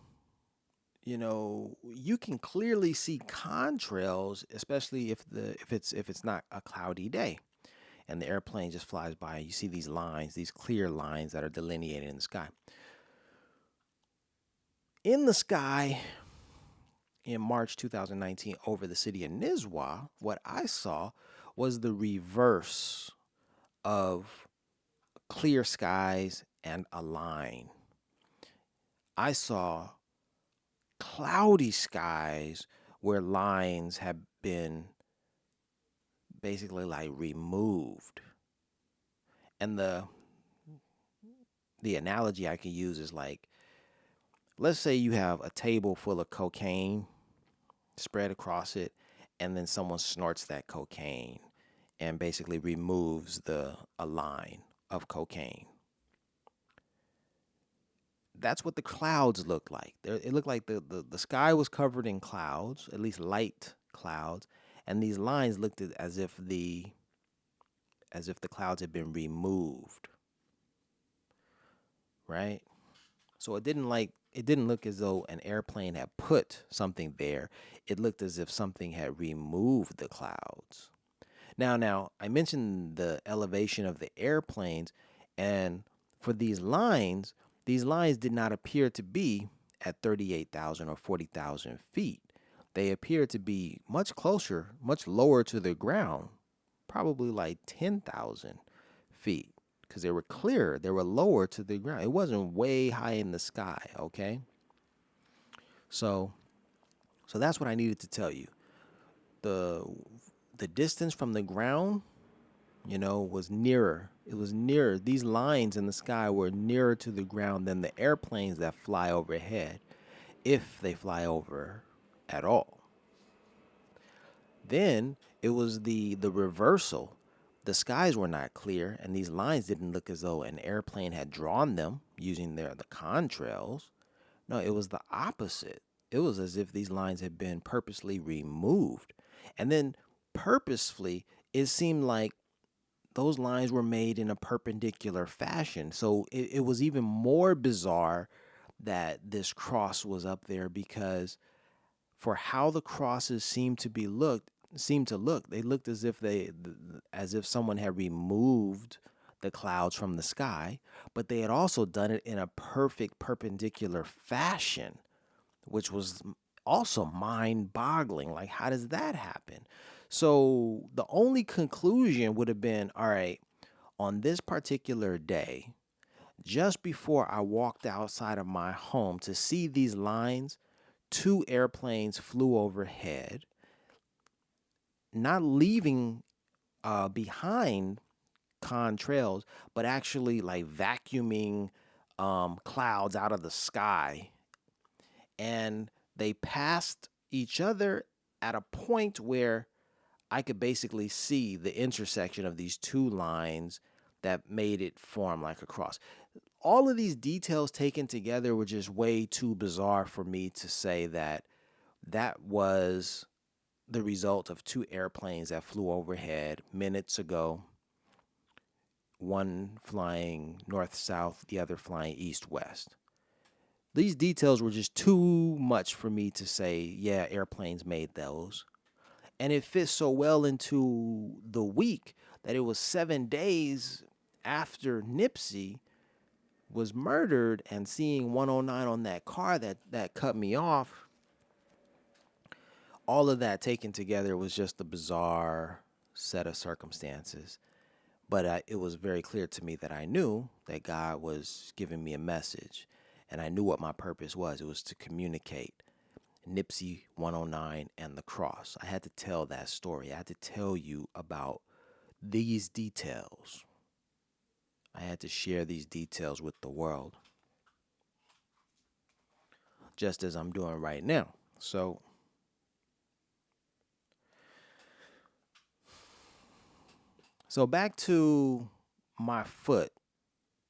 you can clearly see contrails, especially if it's not a cloudy day and the airplane just flies by. You see these lines, these clear lines that are delineated in the sky. In the sky in March 2019 over the city of Nizwa, what I saw was the reverse of clear skies and a line. I saw cloudy skies where lines have been basically like removed. And the analogy I can use is like, let's say you have a table full of cocaine spread across it, and then someone snorts that cocaine and basically removes a line of cocaine. That's what the clouds look like. It looked like the sky was covered in clouds, at least light clouds, and these lines looked as if the clouds had been removed. Right? So it didn't look as though an airplane had put something there. It looked as if something had removed the clouds. Now I mentioned the elevation of the airplanes, and for these lines did not appear to be at 38,000 or 40,000 feet. They appear to be much closer, much lower to the ground, probably like 10,000 feet, because they were clearer, they were lower to the ground. It wasn't way high in the sky, okay? So that's what I needed to tell you. The distance from the ground, was nearer. It was nearer. These lines in the sky were nearer to the ground than the airplanes that fly overhead, if they fly over at all. Then it was the reversal. The skies were not clear, and these lines didn't look as though an airplane had drawn them using the contrails. No, it was the opposite. It was as if these lines had been purposely removed. And then purposefully, it seemed like those lines were made in a perpendicular fashion. So it was even more bizarre that this cross was up there, because for how the crosses seemed to look, they looked as if someone had removed the clouds from the sky, but they had also done it in a perfect perpendicular fashion, which was also mind-boggling. Like, how does that happen? So the only conclusion would have been, all right, on this particular day, just before I walked outside of my home to see these lines, two airplanes flew overhead, not leaving behind contrails, but actually like vacuuming clouds out of the sky. And they passed each other at a point where I could basically see the intersection of these two lines that made it form like a cross. All of these details taken together were just way too bizarre for me to say that that was the result of two airplanes that flew overhead minutes ago, one flying north south, the other flying east west. These details were just too much for me to say, yeah, airplanes made those. And it fits so well into the week that it was 7 days after Nipsey was murdered, and seeing 109 on that car that cut me off. All of that taken together was just a bizarre set of circumstances. But it was very clear to me that I knew that God was giving me a message, and I knew what my purpose was. It was to communicate Nipsey 109 and the cross. I had to tell that story. I had to tell you about these details. I had to share these details with the world, just as I'm doing right now. So back to my foot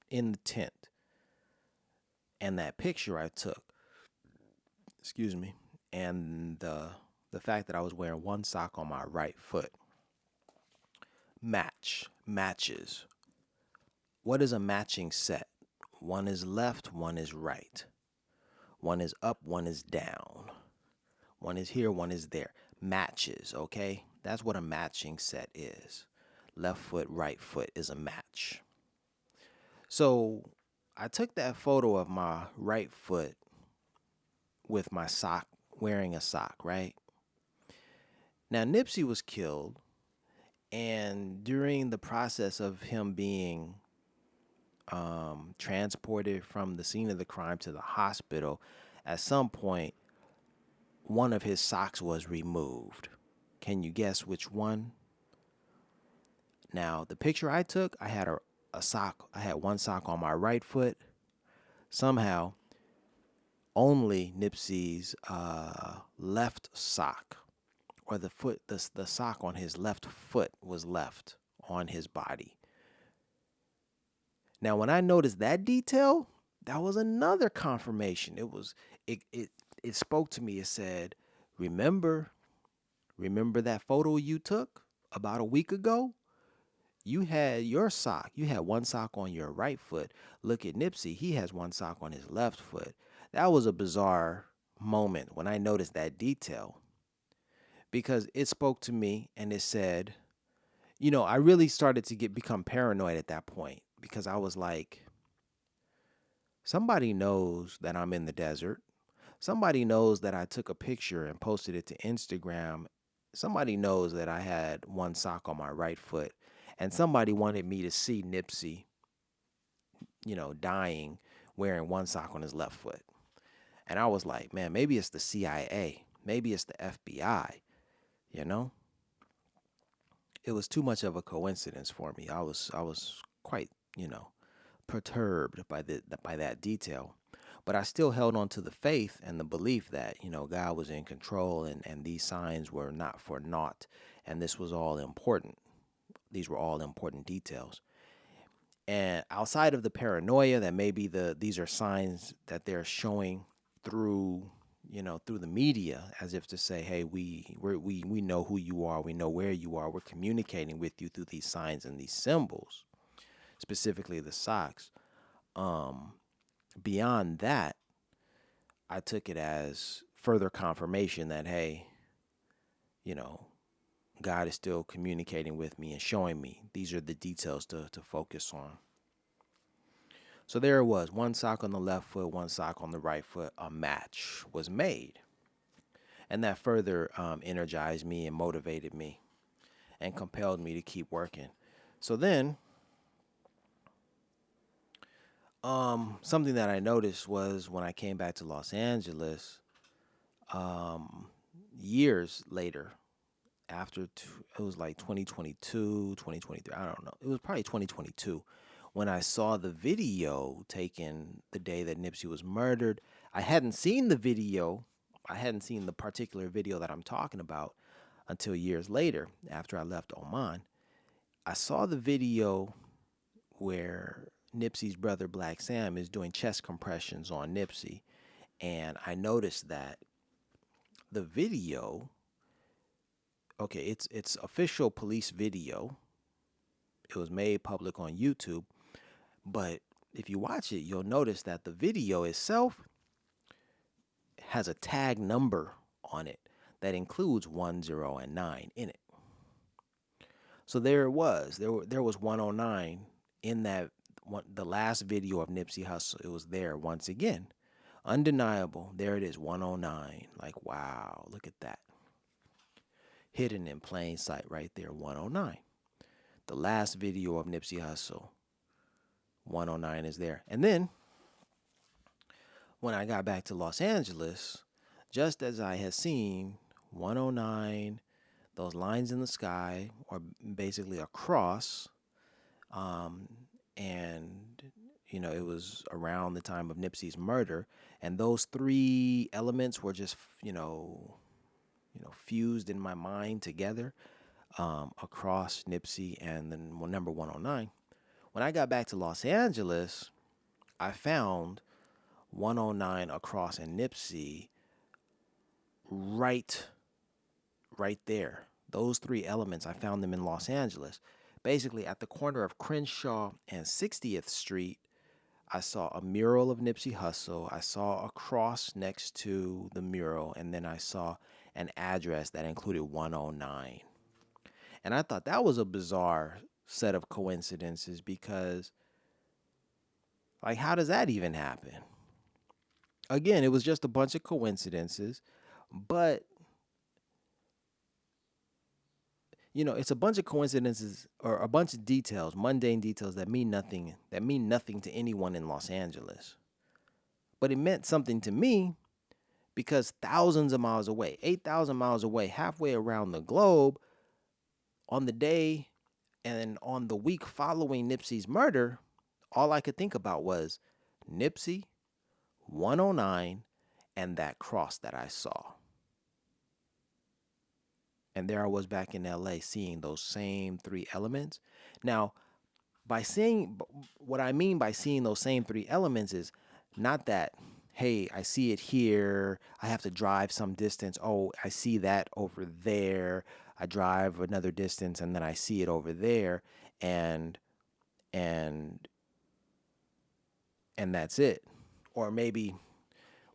in the tent and that picture I took. Excuse me. And the fact that I was wearing one sock on my right foot. Matches. What is a matching set? One is left, one is right. One is up, one is down. One is here, one is there. Matches, okay? That's what a matching set is. Left foot, right foot is a match. So I took that photo of my right foot with my sock, wearing a sock, right? Now, Nipsey was killed, and during the process of him being transported from the scene of the crime to the hospital, at some point, one of his socks was removed. Can you guess which one? Now, the picture I took, I had a sock. I had one sock on my right foot. Somehow, only Nipsey's left sock, or the sock on his left foot was left on his body. Now, when I noticed that detail, that was another confirmation. It spoke to me. It said, remember that photo you took about a week ago? You had your sock. You had one sock on your right foot. Look at Nipsey. He has one sock on his left foot. That was a bizarre moment when I noticed that detail, because it spoke to me, and it said, I really started to become paranoid at that point, because I was like, somebody knows that I'm in the desert. Somebody knows that I took a picture and posted it to Instagram. Somebody knows that I had one sock on my right foot. And somebody wanted me to see Nipsey, dying, wearing one sock on his left foot. And I was like, man, maybe it's the CIA. Maybe it's the FBI, you know? It was too much of a coincidence for me. I was quite, perturbed by that detail. But I still held on to the faith and the belief that, God was in control, and these signs were not for naught, and this was all important. these were all important details. And outside of the paranoia that maybe these are signs that they're showing through, through the media, as if to say, hey, we know who you are, we know where you are, we're communicating with you through these signs and these symbols, specifically the socks. Beyond that, I took it as further confirmation that, hey, you know, God is still communicating with me and showing me these are the details to focus on. So there it was, one sock on the left foot, one sock on the right foot. A match was made. And that further energized me and motivated me and compelled me to keep working. So then, something that I noticed was when I came back to Los Angeles, years later, it was like 2022, 2023, I don't know. It was probably 2022 when I saw the video taken the day that Nipsey was murdered. I hadn't seen the video. I hadn't seen the particular video that I'm talking about until years later after I left Oman. I saw the video where Nipsey's brother Black Sam is doing chest compressions on Nipsey, and I noticed that the video, okay, it's official police video. It was made public on YouTube, but if you watch it, you'll notice that the video itself has a tag number on it that includes 10 and 9 in it. So there it was. There was 109 in that one, the last video of Nipsey Hussle. It was there once again. Undeniable. There it is, 109. Like, wow, look at that. Hidden in plain sight right there, 109. The last video of Nipsey Hussle, 109 is there. And then when I got back to Los Angeles, just as I had seen 109, those lines in the sky, or basically a cross, and it was around the time of Nipsey's murder, and those three elements were just fused in my mind together, across Nipsey and then number 109. When I got back to Los Angeles, I found 109 across and Nipsey right there. Those three elements, I found them in Los Angeles. Basically, at the corner of Crenshaw and 60th Street, I saw a mural of Nipsey Hussle. I saw a cross next to the mural, and then I saw an address that included 109. And I thought that was a bizarre set of coincidences because, like, how does that even happen? Again, it was just a bunch of coincidences, but it's a bunch of coincidences or a bunch of details, mundane details that mean nothing to anyone in Los Angeles. But it meant something to me because thousands of miles away, 8,000 miles away, halfway around the globe, on the day and on the week following Nipsey's murder, all I could think about was Nipsey, 109, and that cross that I saw. And there I was back in LA seeing those same three elements. Now, what I mean by seeing those same three elements is not that, hey, I see it here, I have to drive some distance. Oh, I see that over there. I drive another distance and then I see it over there, and that's it. Or maybe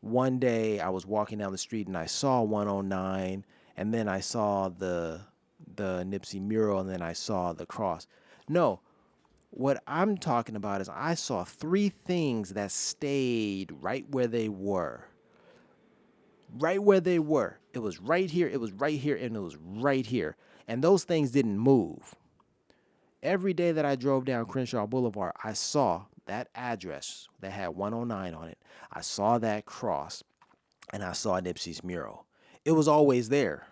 one day I was walking down the street and I saw 109, and then I saw the Nipsey mural, and then I saw the cross. No, what I'm talking about is I saw three things that stayed right where they were. Right where they were. It was right here, it was right here, and it was right here. And those things didn't move. Every day that I drove down Crenshaw Boulevard, I saw that address that had 109 on it. I saw that cross, and I saw Nipsey's mural. It was always there.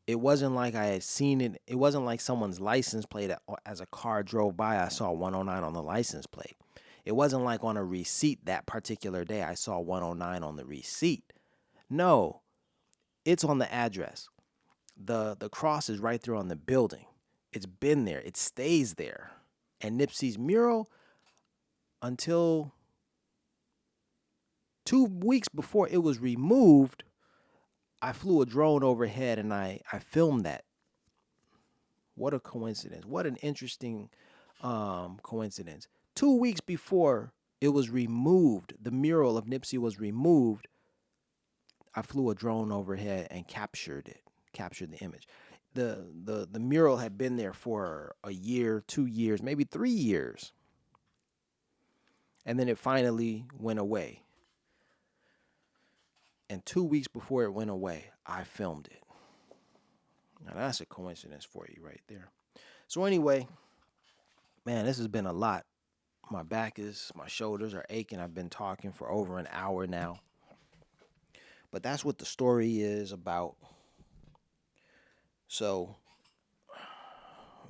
It wasn't like I had seen it. It wasn't like someone's license plate as a car drove by, I saw 109 on the license plate. It wasn't like on a receipt that particular day I saw 109 on the receipt. No, it's on the address. The cross is right there on the building. It's been there. It stays there. And Nipsey's mural, until 2 weeks before it was removed, I flew a drone overhead and I filmed that. What a coincidence. What an interesting coincidence. 2 weeks before it was removed, the mural of Nipsey was removed, I flew a drone overhead and captured it, captured the image. The mural had been there for a year, 2 years, maybe 3 years. And then it finally went away. And 2 weeks before it went away, I filmed it. Now that's a coincidence for you right there. So anyway, man, this has been a lot. My shoulders are aching. I've been talking for over an hour now. But that's what the story is about. So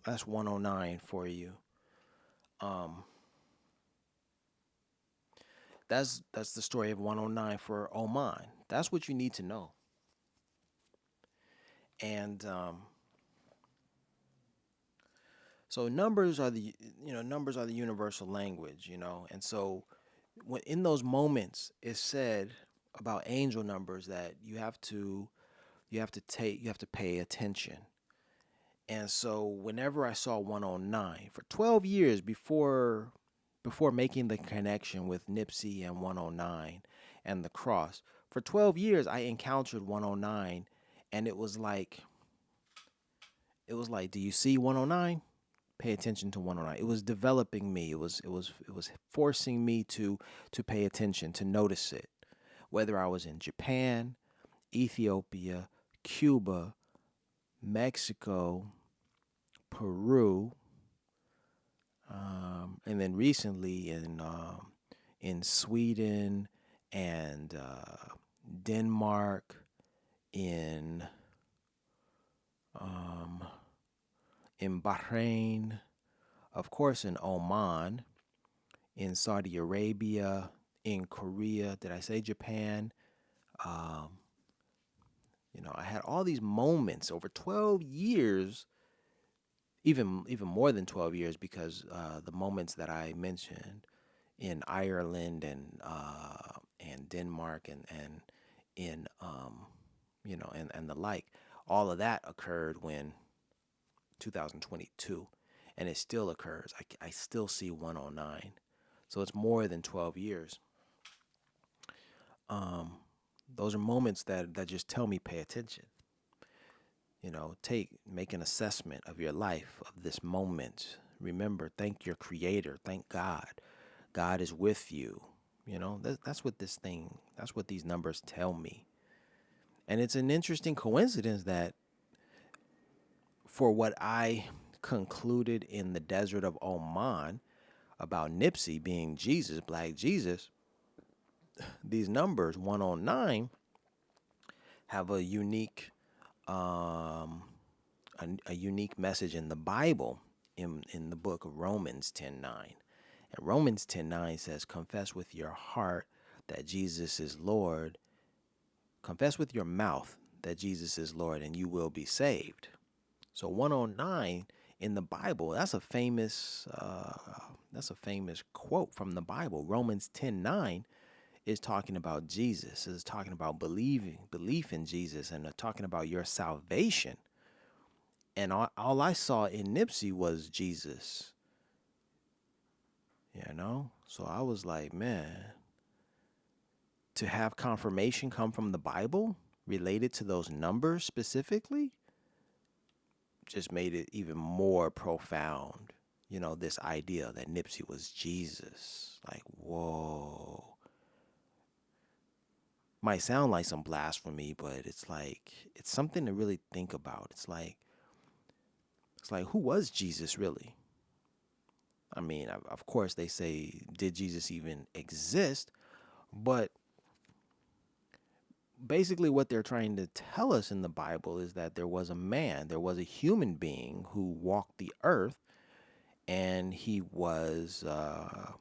that's 109 for you. Um, that's the story of 109 for Oman. That's what you need to know. And so numbers are the universal language, and so when in those moments it's said about angel numbers that you have to pay attention. And so whenever I saw 109 for 12 years before making the connection with Nipsey and 109 and the cross, for 12 years I encountered 109, and it was like, do you see 109? Pay attention to 109. It was developing me. It was forcing me to pay attention, to notice it. Whether I was in Japan, Ethiopia, Cuba, Mexico, Peru, and then recently in Sweden and Denmark, in um, in Bahrain, of course in Oman, in Saudi Arabia, in Korea. Did I say Japan? Um, I had all these moments over 12 years, even more than 12 years, because the moments that I mentioned in Ireland and Denmark and in and the like, all of that occurred when 2022, and it still occurs. I still see 109, so it's more than 12 years. Um, those are moments that just tell me pay attention. Make an assessment of your life, of this moment. Remember, thank your creator, thank God. God is with you. That's what these numbers tell me. And it's an interesting coincidence that for what I concluded in the desert of Oman about Nipsey being Jesus, Black Jesus, these numbers 109 have um, a unique message in the Bible, in the book of Romans 10:9. And Romans 10:9 says, confess with your heart that Jesus is Lord. Confess with your mouth that Jesus is Lord, and you will be saved. So 109 in the Bible, that's a famous quote from the Bible. Romans 10:9 is talking about Jesus. Is talking about belief in Jesus, and talking about your salvation. And all I saw in Nipsey was Jesus. So I was like, man, to have confirmation come from the Bible related to those numbers specifically just made it even more profound. This idea that Nipsey was Jesus. Like, whoa. Might sound like some blasphemy, but it's something to really think about. It's like who was Jesus really? I mean, of course they say, did Jesus even exist? But basically what they're trying to tell us in the Bible is that there was a human being who walked the earth, and he was, a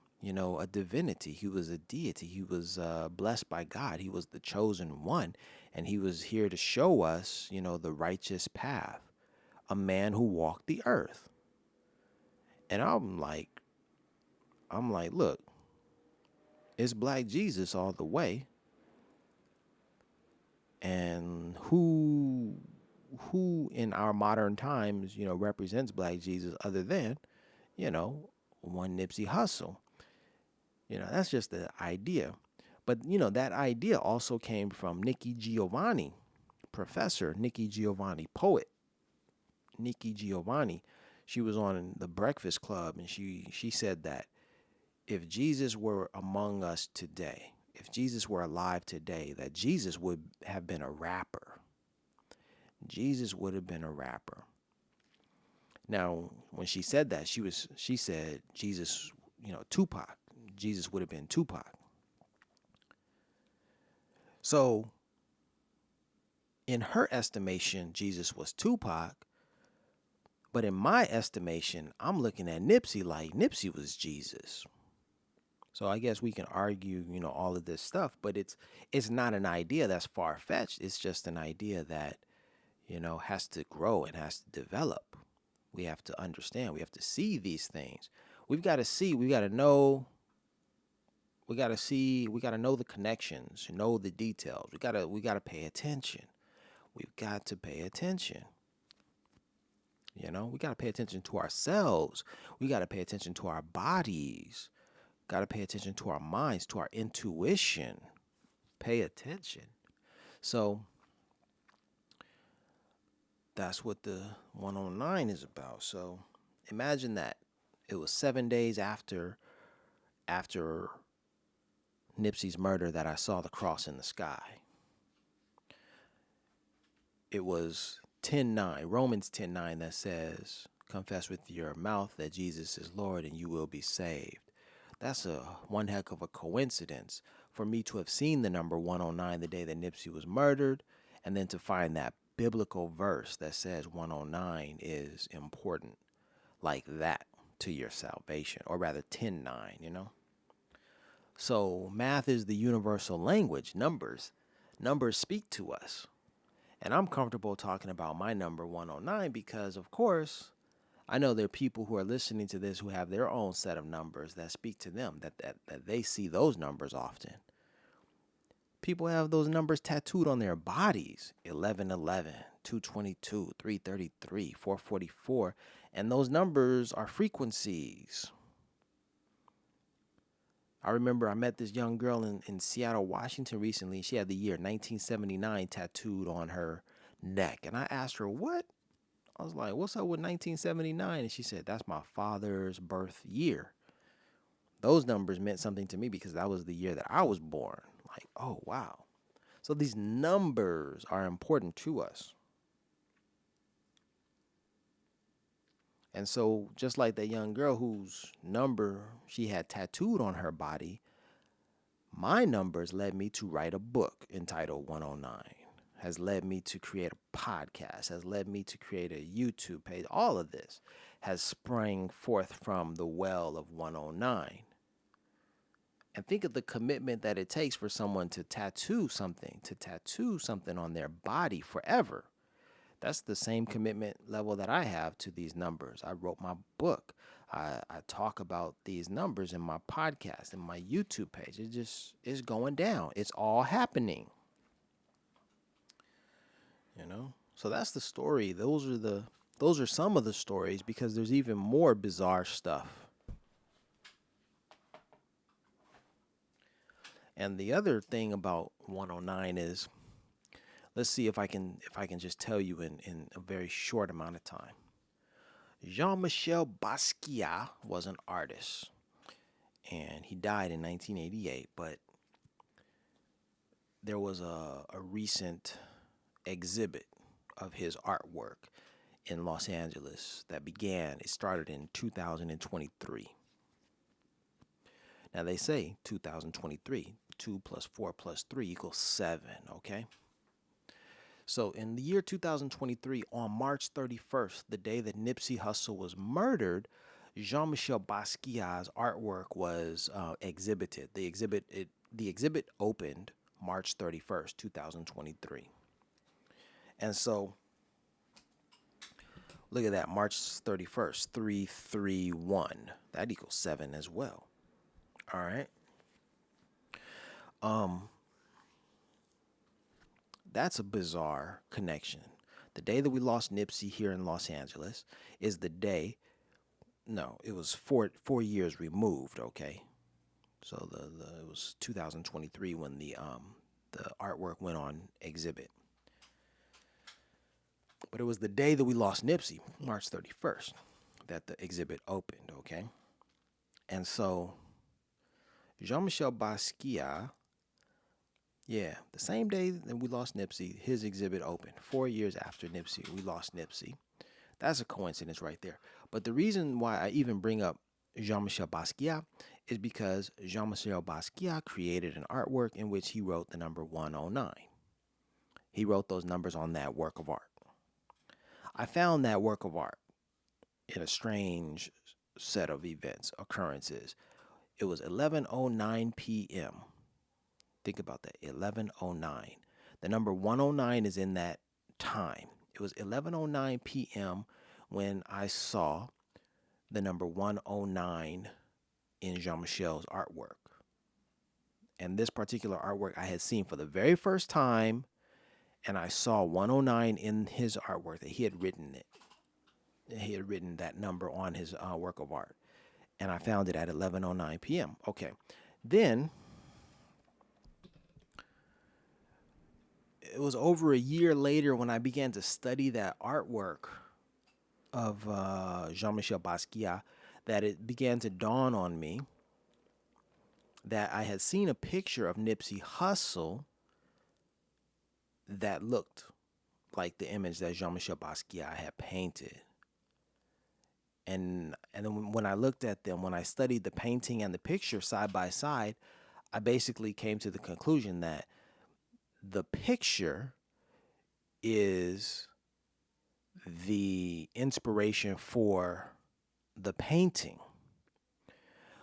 divinity. He was a deity. He was blessed by God. He was the chosen one. And he was here to show us, the righteous path, a man who walked the earth. And I'm like, look, it's Black Jesus all the way. And who in our modern times, represents Black Jesus other than, you know, one Nipsey Hussle. That's just the idea. But, that idea also came from Nikki Giovanni, Professor Nikki Giovanni, poet Nikki Giovanni. She was on the Breakfast Club, and she said that if Jesus were among us today, if Jesus were alive today, that Jesus would have been a rapper. Jesus would have been a rapper. Now, when she said that, she said Jesus, Tupac. Jesus would have been Tupac. So, in her estimation, Jesus was Tupac. But in my estimation, I'm looking at Nipsey like Nipsey was Jesus. So I guess we can argue, all of this stuff, but it's not an idea that's far fetched. It's just an idea that, has to grow and has to develop. We have to understand. We have to see these things. We've got to see. We got to know. We got to see. We got to know the connections. Know the details. We got to pay attention. We've got to pay attention. We got to pay attention to ourselves. We got to pay attention to our bodies. Got to pay attention to our minds, to our intuition. Pay attention. So that's what the 109 is about. So imagine that. It was 7 days after Nipsey's murder that I saw the cross in the sky. It was 10:9, Romans 10:9 that says, confess with your mouth that Jesus is Lord and you will be saved. That's one heck of a coincidence for me to have seen the number 109 the day that Nipsey was murdered, and then to find that biblical verse that says 109 is important like that to your salvation, or rather 10:9, So math is the universal language. Numbers speak to us. And I'm comfortable talking about my number 109 because, of course, I know there are people who are listening to this who have their own set of numbers that speak to them, that they see those numbers often. People have those numbers tattooed on their bodies, 1111, 222, 333, 444, and those numbers are frequencies. I remember I met this young girl in Seattle, Washington recently. She had the year 1979 tattooed on her neck, and I asked her, what? I was like, what's up with 1979? And she said, that's my father's birth year. Those numbers meant something to me because that was the year that I was born. Like, oh, wow. So these numbers are important to us. And so just like that young girl whose number she had tattooed on her body, my numbers led me to write a book entitled 109. Has led me to create a podcast, has led me to create a YouTube page. All of this has sprang forth from the well of 109. And think of the commitment that it takes for someone to tattoo something on their body forever. That's the same commitment level that I have to these numbers. I wrote my book. I talk about these numbers in my podcast and my YouTube page. It's going down. It's all happening. So that's the story. Those are some of the stories, because there's even more bizarre stuff. And the other thing about 109 is, let's see if I can just tell you in a very short amount of time. Jean-Michel Basquiat was an artist, and he died in 1988, but there was a recent exhibit of his artwork in Los Angeles it started in 2023. Now they say 2023, 2 plus 4 plus 3 equals 7, okay? So in the year 2023, on March 31st, the day that Nipsey Hussle was murdered, Jean-Michel Basquiat's artwork was exhibited. The exhibit opened March 31st, 2023. And so look at that, March 31st, 331. That equals 7 as well. All right. Um, that's a bizarre connection. The day that we lost Nipsey here in Los Angeles is the day. No, it was 4 years removed. Okay, so it was 2023 when the artwork went on exhibit. But it was the day that we lost Nipsey, March 31st, that the exhibit opened. Okay, and so Jean-Michel Basquiat, yeah, the same day that we lost Nipsey, his exhibit opened. 4 years after Nipsey, we lost Nipsey. That's a coincidence right there. But the reason why I even bring up Jean-Michel Basquiat is because Jean-Michel Basquiat created an artwork in which he wrote the number 109. He wrote those numbers on that work of art. I found that work of art in a strange set of events, occurrences. It was 11:09 p.m. Think about that, 11:09. The number 109 is in that time. It was 11:09 p.m. when I saw the number 109 in Jean-Michel's artwork. And this particular artwork I had seen for the very first time, and I saw 109 in his artwork, that he had written it. He had written that number on his work of art. And I found it at 11:09 p.m. Okay. Then it was over a year later when I began to study that artwork of Jean-Michel Basquiat that it began to dawn on me that I had seen a picture of Nipsey Hussle that looked like the image that Jean-Michel Basquiat had painted. And then when I looked at them, when I studied the painting and the picture side by side, I basically came to the conclusion that the picture is the inspiration for the painting.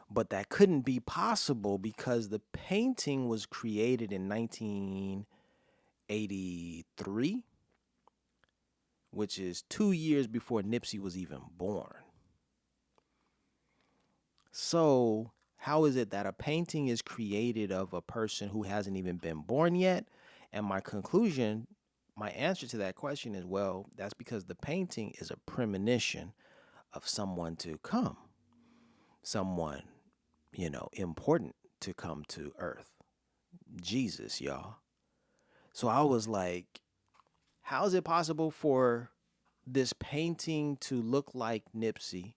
But that couldn't be possible because the painting was created in 1983, which is 2 years before Nipsey was even born. So, how is it that a painting is created of a person who hasn't even been born yet? And my conclusion, my answer to that question is, well, that's because the painting is a premonition of someone to come, someone, important to come to earth. Jesus, y'all. So I was like, how is it possible for this painting to look like Nipsey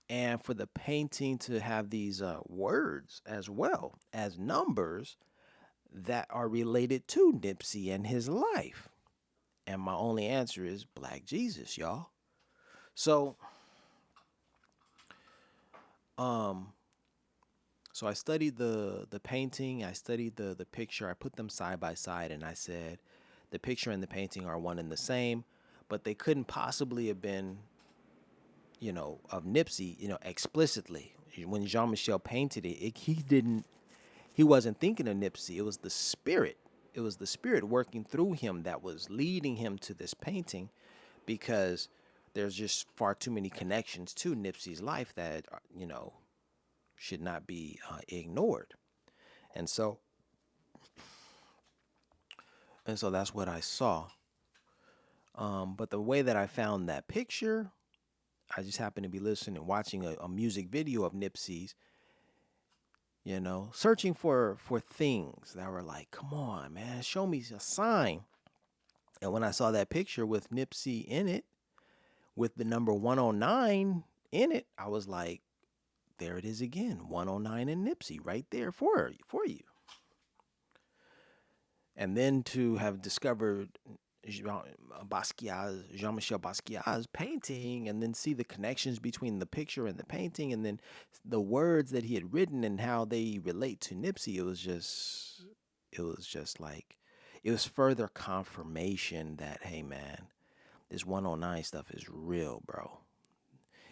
and for the painting to have these words as well as numbers that are related to Nipsey and his life? And my only answer is Black Jesus, y'all. So, um, so I studied the painting, I studied the picture, I put them side by side, and I said the picture and the painting are one and the same, but they couldn't possibly have been, of Nipsey, explicitly. When Jean-Michel painted it, he wasn't thinking of Nipsey. It was the spirit. It was the spirit working through him that was leading him to this painting, because there's just far too many connections to Nipsey's life that, should not be ignored. And so, that's what I saw. But the way that I found that picture, I just happened to be listening and watching a music video of Nipsey's, searching for things that were like, come on, man, show me a sign. And when I saw that picture with Nipsey in it, with the number 109 in it, I was like, there it is again, 109 and Nipsey right there for you. And then to have discovered Jean-Michel Basquiat's painting, and then see the connections between the picture and the painting, and then the words that he had written and how they relate to Nipsey, it was just like, it was further confirmation that, hey man, this 109 stuff is real, bro.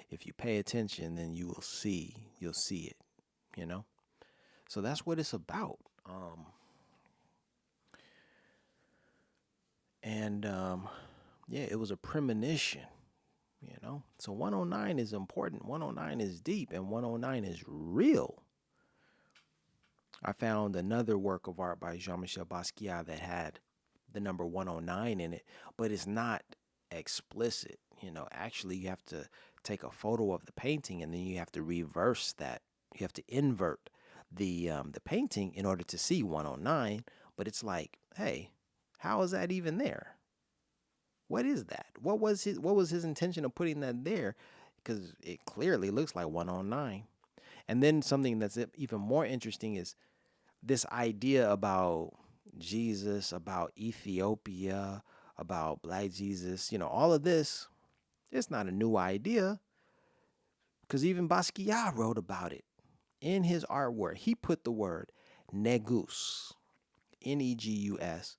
If you pay attention, then you'll see it, So that's what it's about. And yeah, it was a premonition, you know. So 109 is important. 109 is deep, and 109 is real. I found another work of art by Jean-Michel Basquiat that had the number 109 in it, but it's not explicit. You know, actually, you have to take a photo of the painting and then you have to reverse that. You have to invert the painting in order to see 109. But it's like, hey, how is that even there? What is that? What was his intention of putting that there? Because it clearly looks like 109. And then something that's even more interesting is this idea about Jesus, about Ethiopia, about Black Jesus, you know, all of this, it's not a new idea because even Basquiat wrote about it in his artwork. He put the word negus, Negus,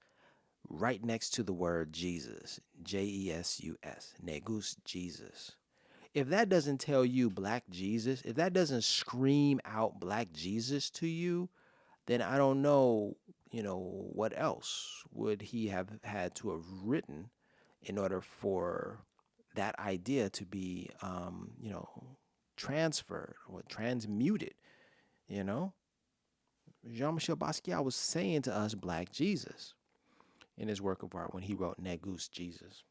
right next to the word Jesus, Jesus, negus, Jesus. If that doesn't tell you Black Jesus, if that doesn't scream out Black Jesus to you, then I don't know, you know, what else would he have had to have written in order for that idea to be, you know, transferred or transmuted, you know? Jean-Michel Basquiat was saying to us Black Jesus in his work of art when he wrote Negus Jesus.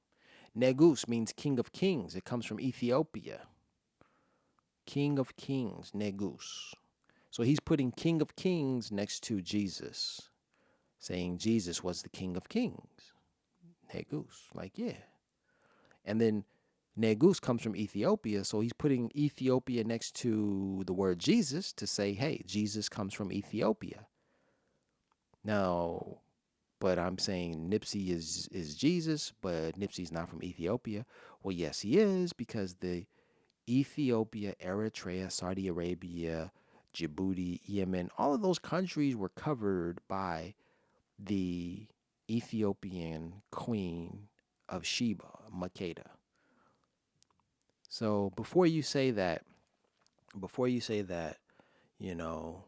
Negus means King of Kings. It comes from Ethiopia. King of Kings, Negus. So he's putting King of Kings next to Jesus, saying Jesus was the King of Kings. Negus, like, yeah. And then Negus comes from Ethiopia, so he's putting Ethiopia next to the word Jesus to say, hey, Jesus comes from Ethiopia. Now, but I'm saying Nipsey is Jesus, but Nipsey's not from Ethiopia. Well, yes, he is, because the Ethiopia, Eritrea, Saudi Arabia, Djibouti, Yemen, all of those countries were covered by the Ethiopian queen of Sheba, Makeda. So before you say that, you know,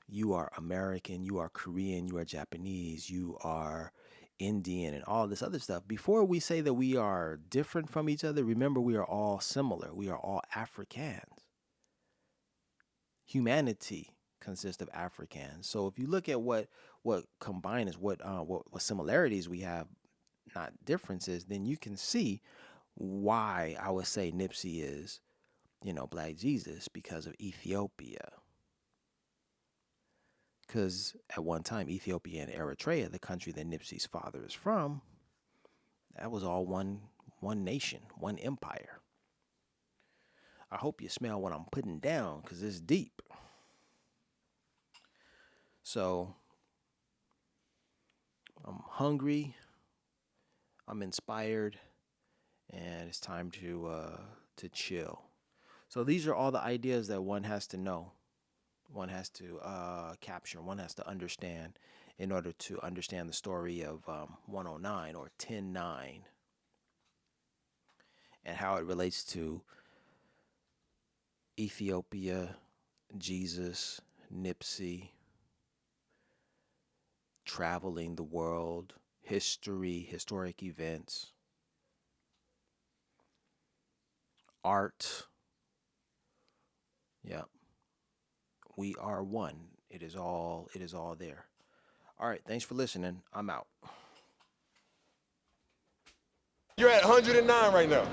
you are American, you are Korean, you are Japanese, you are Indian, and all this other stuff, before we say that we are different from each other, remember we are all similar. We are all Africans. Humanity consists of Africans. So if you look at what combine is what similarities we have, not differences, then you can see why I would say Nipsey is, you know, Black Jesus, because of Ethiopia. Because at one time, Ethiopia and Eritrea, the country that Nipsey's father is from, that was all one nation, one empire. I hope you smell what I'm putting down, because it's deep. So I'm hungry, I'm inspired, and it's time to chill. So these are all the ideas that one has to know, one has to capture, one has to understand in order to understand the story of 109 or 109 and how it relates to Ethiopia, Jesus, Nipsey, traveling the world, history, historic events, art. Yeah, we are one. It is all there. All right, thanks for listening. I'm out. You're at 109 right now.